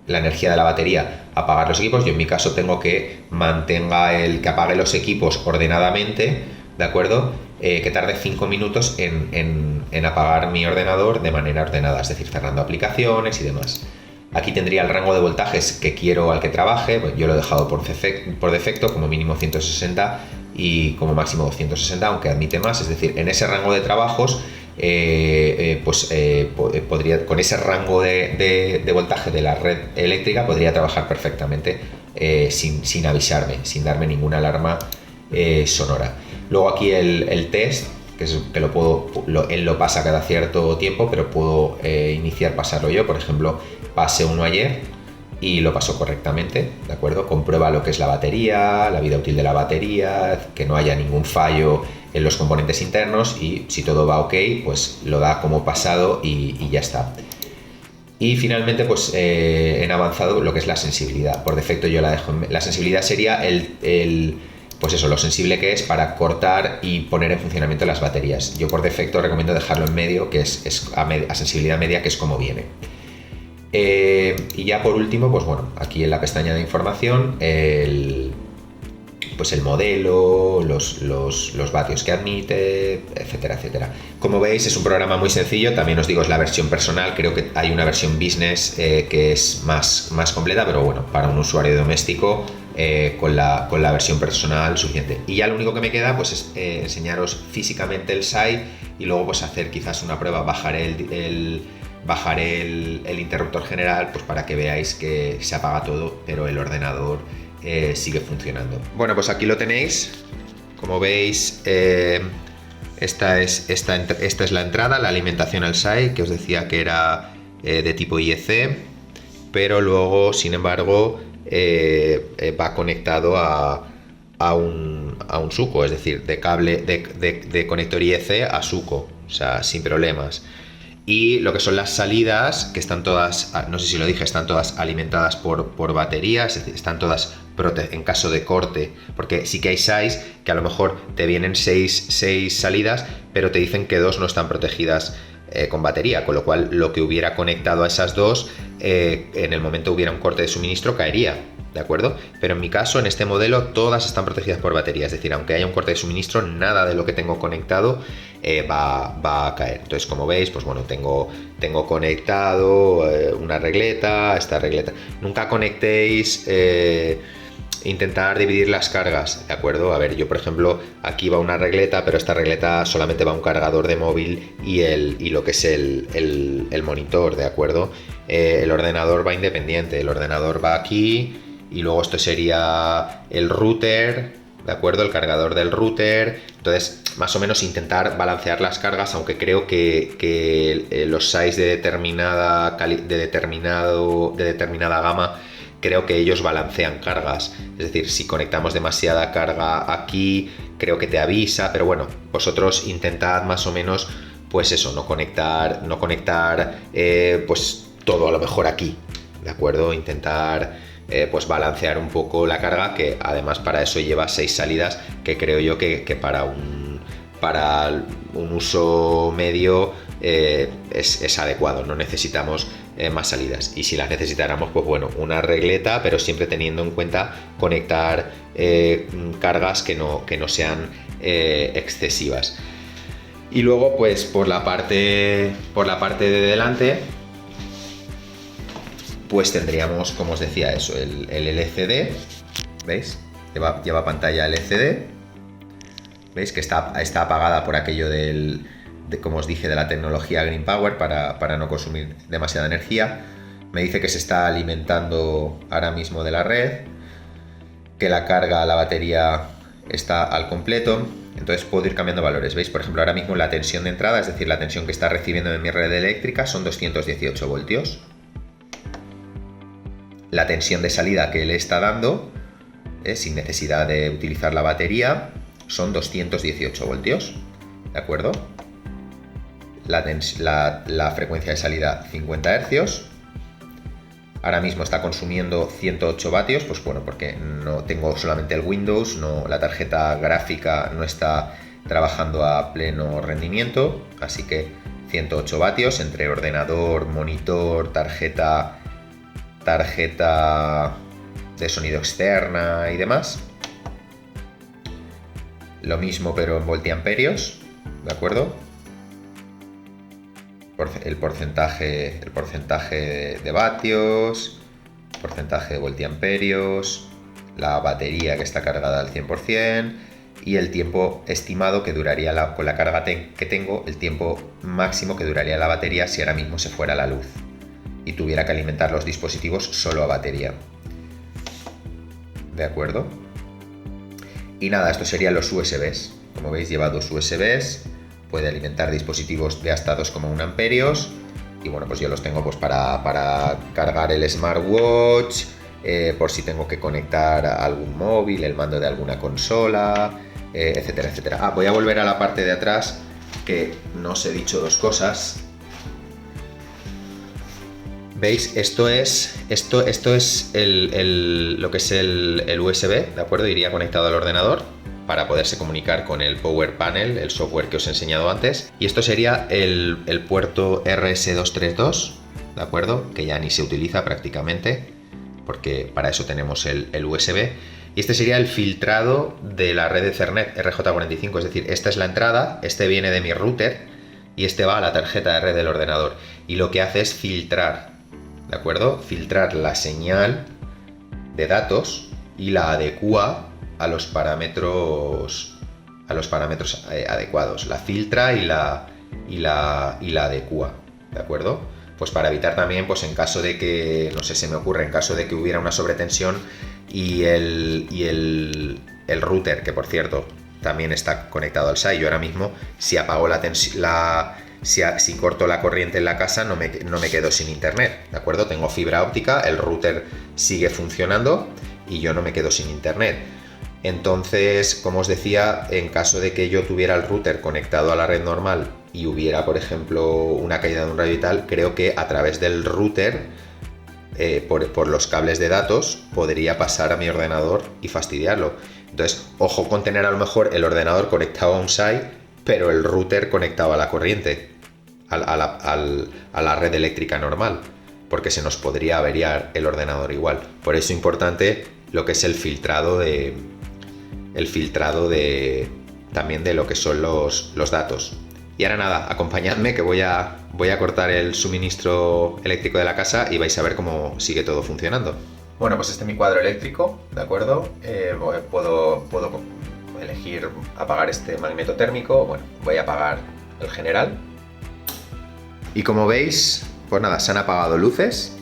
la energía de la batería, apagar los equipos. Yo en mi caso tengo que que apague los equipos ordenadamente, ¿de acuerdo? Que tarde 5 minutos en apagar mi ordenador de manera ordenada, es decir, cerrando aplicaciones y demás. Aquí tendría el rango de voltajes que quiero al que trabaje. Yo lo he dejado por defecto como mínimo 160 y como máximo 260, aunque admite más, es decir, en ese rango de trabajos podría, con ese rango de voltaje de la red eléctrica, podría trabajar perfectamente sin avisarme, sin darme ninguna alarma sonora. Luego aquí el test, que él lo pasa cada cierto tiempo, pero puedo pasarlo yo. Por ejemplo, pasé uno ayer y lo pasó correctamente, ¿de acuerdo? Comprueba lo que es la batería, la vida útil de la batería, que no haya ningún fallo en los componentes internos, y si todo va ok, pues lo da como pasado y ya está. Y finalmente, pues en avanzado lo que es la sensibilidad. Por defecto yo la dejo la sensibilidad sería pues eso, lo sensible que es para cortar y poner en funcionamiento las baterías. Yo por defecto recomiendo dejarlo en medio, que es a sensibilidad media, que es como viene. Y ya por último, pues bueno, aquí en la pestaña de información, pues el modelo, los vatios que admite, etcétera, etcétera. Como veis, es un programa muy sencillo. También os digo, es la versión personal. Creo que hay una versión business que es más completa, pero bueno, para un usuario doméstico, con la versión personal suficiente. Y ya lo único que me queda pues es enseñaros físicamente el site y luego pues hacer quizás una prueba, bajaré el interruptor general, pues para que veáis que se apaga todo, pero el ordenador sigue funcionando. Bueno, pues aquí lo tenéis. Como veis, esta es la entrada, la alimentación al site, que os decía que era de tipo IEC, pero luego, sin embargo, va conectado a un SUCO, es decir, de cable de conector IEC a SUCO, o sea, sin problemas. Y lo que son las salidas, que están todas, no sé si lo dije, están todas alimentadas por batería, es decir, están todas en caso de corte, porque sí que hay SAIs que a lo mejor te vienen 6 salidas, pero te dicen que 2 no están protegidas con batería, con lo cual lo que hubiera conectado a esas 2, en el momento hubiera un corte de suministro, caería. ¿De acuerdo? Pero en mi caso, en este modelo, todas están protegidas por batería. Es decir, aunque haya un corte de suministro, nada de lo que tengo conectado va a caer. Entonces, como veis, pues bueno, tengo conectado una regleta, esta regleta. Nunca conectéis... intentar dividir las cargas, ¿de acuerdo? A ver, yo por ejemplo, aquí va una regleta, pero esta regleta solamente va un cargador de móvil y lo que es el monitor, ¿de acuerdo? El ordenador va independiente, el ordenador va aquí y luego esto sería el router, ¿de acuerdo? El cargador del router. Entonces, más o menos intentar balancear las cargas, aunque creo que los SAIs de determinada gama, creo que ellos balancean cargas, es decir, si conectamos demasiada carga aquí, creo que te avisa, pero bueno, vosotros intentad más o menos, pues eso, no conectar pues todo a lo mejor aquí, ¿de acuerdo? Intentar pues balancear un poco la carga, que además para eso lleva 6 salidas, que creo yo que para un uso medio es adecuado, no necesitamos más salidas, y si las necesitáramos, pues bueno, una regleta, pero siempre teniendo en cuenta conectar cargas que no sean excesivas. Y luego, pues por la parte de delante, pues tendríamos, como os decía, eso, el LCD, ¿veis? Lleva pantalla LCD, ¿veis? Que está apagada por aquello como os dije, de la tecnología Green Power para no consumir demasiada energía. Me dice que se está alimentando ahora mismo de la red, que la carga a la batería está al completo. Entonces puedo ir cambiando valores, ¿veis? Por ejemplo, ahora mismo la tensión de entrada, es decir, la tensión que está recibiendo de mi red eléctrica, son 218 voltios. La tensión de salida que le está dando, sin necesidad de utilizar la batería, son 218 voltios, ¿de acuerdo? La frecuencia de salida 50 Hz. Ahora mismo está consumiendo 108 vatios, pues bueno, porque no tengo solamente el Windows, la tarjeta gráfica no está trabajando a pleno rendimiento, así que 108 vatios entre ordenador, monitor, tarjeta de sonido externa y demás. Lo mismo pero en voltiamperios, ¿de acuerdo? El porcentaje de vatios, porcentaje de voltiamperios, la batería que está cargada al 100% y el tiempo estimado que duraría con la carga que tengo, el tiempo máximo que duraría la batería si ahora mismo se fuera la luz y tuviera que alimentar los dispositivos solo a batería. ¿De acuerdo? Y nada, esto serían los USBs. Como veis, lleva 2 USBs. Puede alimentar dispositivos de hasta 2,1 amperios y bueno, pues yo los tengo pues para cargar el smartwatch, por si tengo que conectar a algún móvil, el mando de alguna consola, etcétera, etcétera. Voy a volver a la parte de atrás, que no os he dicho 2 cosas. ¿Veis? Esto es lo que es el USB, ¿de acuerdo? Iría conectado al ordenador para poderse comunicar con el Power Panel, el software que os he enseñado antes. Y esto sería el puerto RS232, ¿de acuerdo? Que ya ni se utiliza prácticamente, porque para eso tenemos el USB. Y este sería el filtrado de la red Ethernet RJ45, es decir, esta es la entrada, este viene de mi router y este va a la tarjeta de red del ordenador. Y lo que hace es filtrar, ¿de acuerdo? Filtrar la señal de datos y la adecua a los parámetros adecuados. La filtra y la adecua, ¿de acuerdo? Pues para evitar también, pues en caso de que, no sé, se me ocurre, en caso de que hubiera una sobretensión y el router, que por cierto también está conectado al SAI, yo ahora mismo si apago si corto la corriente en la casa no me quedo sin internet, ¿de acuerdo? Tengo fibra óptica, el router sigue funcionando y yo no me quedo sin internet. Entonces, como os decía, en caso de que yo tuviera el router conectado a la red normal y hubiera, por ejemplo, una caída de un rayo y tal, creo que a través del router, por los cables de datos, podría pasar a mi ordenador y fastidiarlo. Entonces, ojo con tener a lo mejor el ordenador conectado a un SAI, pero el router conectado a la corriente, a la red eléctrica normal, porque se nos podría averiar el ordenador igual. Por eso es importante lo que es el filtrado también de lo que son los datos. Y ahora nada, acompañadme que voy a cortar el suministro eléctrico de la casa y vais a ver cómo sigue todo funcionando. Bueno, pues este es mi cuadro eléctrico, ¿de acuerdo? Puedo elegir apagar este magneto térmico. Bueno, voy a apagar el general. Y como veis, pues nada, se han apagado luces,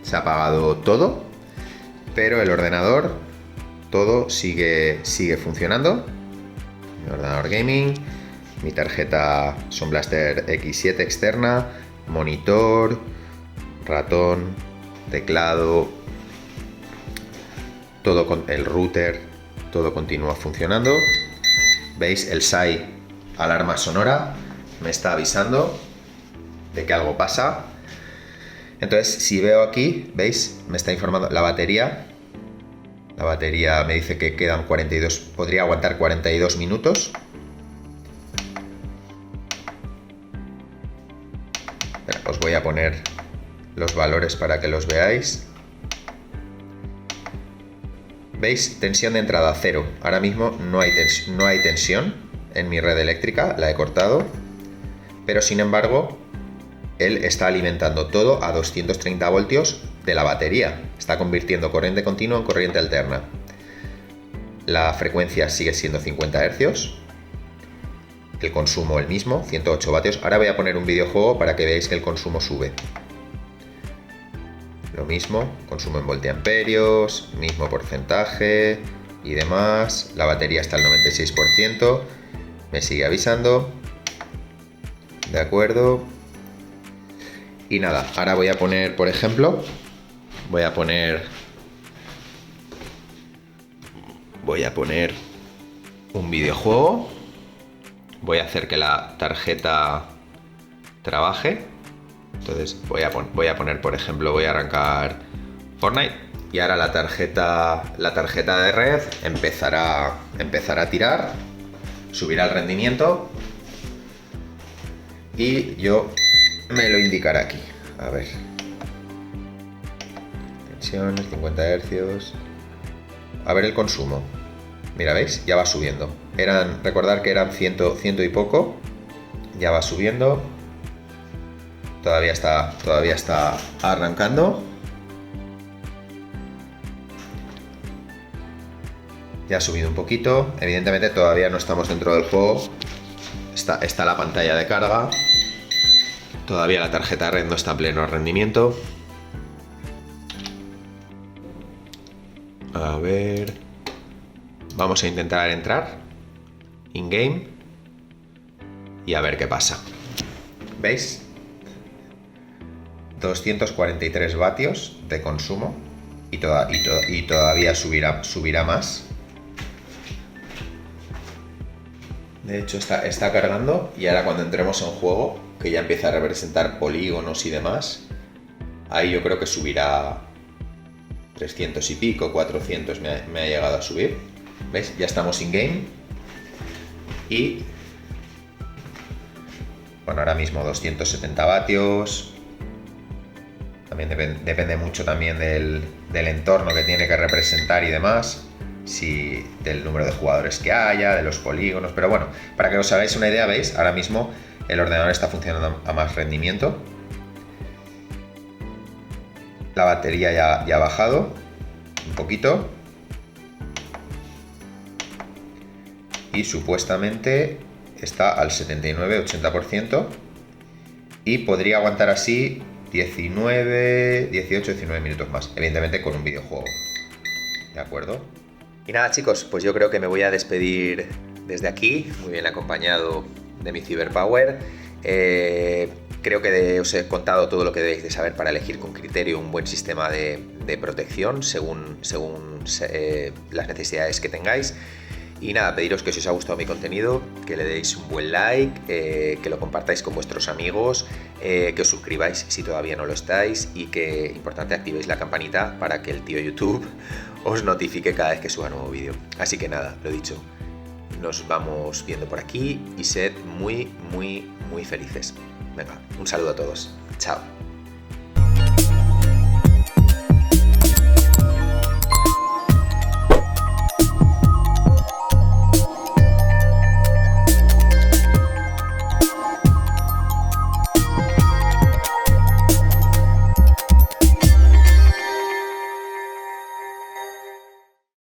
se ha apagado todo, pero el ordenador, todo sigue funcionando. Mi ordenador gaming, mi tarjeta Sound Blaster X7 externa, monitor, ratón, teclado, todo con el router, todo continúa funcionando. ¿Veis? El SAI, alarma sonora, me está avisando de que algo pasa. Entonces, si veo aquí, ¿veis? Me está informando la batería. La batería me dice que quedan 42, podría aguantar 42 minutos. Os voy a poner los valores para que los veáis. ¿Veis? Tensión de entrada 0. Ahora mismo no hay tensión en mi red eléctrica, la he cortado. Pero sin embargo, él está alimentando todo a 230 voltios de la batería. Está convirtiendo corriente continua en corriente alterna. La frecuencia sigue siendo 50 Hz. El consumo el mismo, 108 vatios. Ahora voy a poner un videojuego para que veáis que el consumo sube. Lo mismo, consumo en voltiamperios, mismo porcentaje y demás. La batería está al 96%. Me sigue avisando. De acuerdo. Y nada, ahora voy a poner, por ejemplo, voy a poner un videojuego. Voy a hacer que la tarjeta trabaje. Entonces voy a poner, por ejemplo, voy a arrancar Fortnite y ahora la tarjeta de red empezará a tirar, subirá el rendimiento y yo me lo indicará aquí. A ver. Tensiones, 50 Hz. A ver el consumo. Mira, ¿veis? Ya va subiendo. Recordar que eran 100 y poco. Ya va subiendo. Todavía está arrancando. Ya ha subido un poquito. Evidentemente todavía no estamos dentro del juego. Está la pantalla de carga. Todavía la tarjeta red no está a pleno rendimiento. A ver. Vamos a intentar entrar in-game y a ver qué pasa. ¿Veis? 243 vatios de consumo y todavía subirá más. De hecho está cargando y ahora cuando entremos en juego, que ya empieza a representar polígonos y demás, ahí yo creo que subirá 300 y pico, 400 me ha llegado a subir. ¿Veis? Ya estamos in-game y bueno, ahora mismo 270 vatios. También depende mucho también del entorno que tiene que representar y demás, del número de jugadores que haya, de los polígonos, pero bueno, para que os hagáis una idea, ¿veis? Ahora mismo el ordenador está funcionando a más rendimiento. La batería ya ha bajado un poquito. Y supuestamente está al 79-80% y podría aguantar así 18-19 minutos más, evidentemente con un videojuego. ¿De acuerdo? Y nada, chicos, pues yo creo que me voy a despedir desde aquí, muy bien acompañado de mi CyberPower. Creo que os he contado todo lo que debéis de saber para elegir con criterio un buen sistema de protección según las necesidades que tengáis. Y nada, pediros que si os ha gustado mi contenido, que le deis un buen like, que lo compartáis con vuestros amigos, que os suscribáis si todavía no lo estáis y que, importante, activéis la campanita para que el tío YouTube os notifique cada vez que suba nuevo vídeo. Así que nada, lo dicho, nos vamos viendo por aquí y sed muy, muy, muy felices. Venga, un saludo a todos. Chao.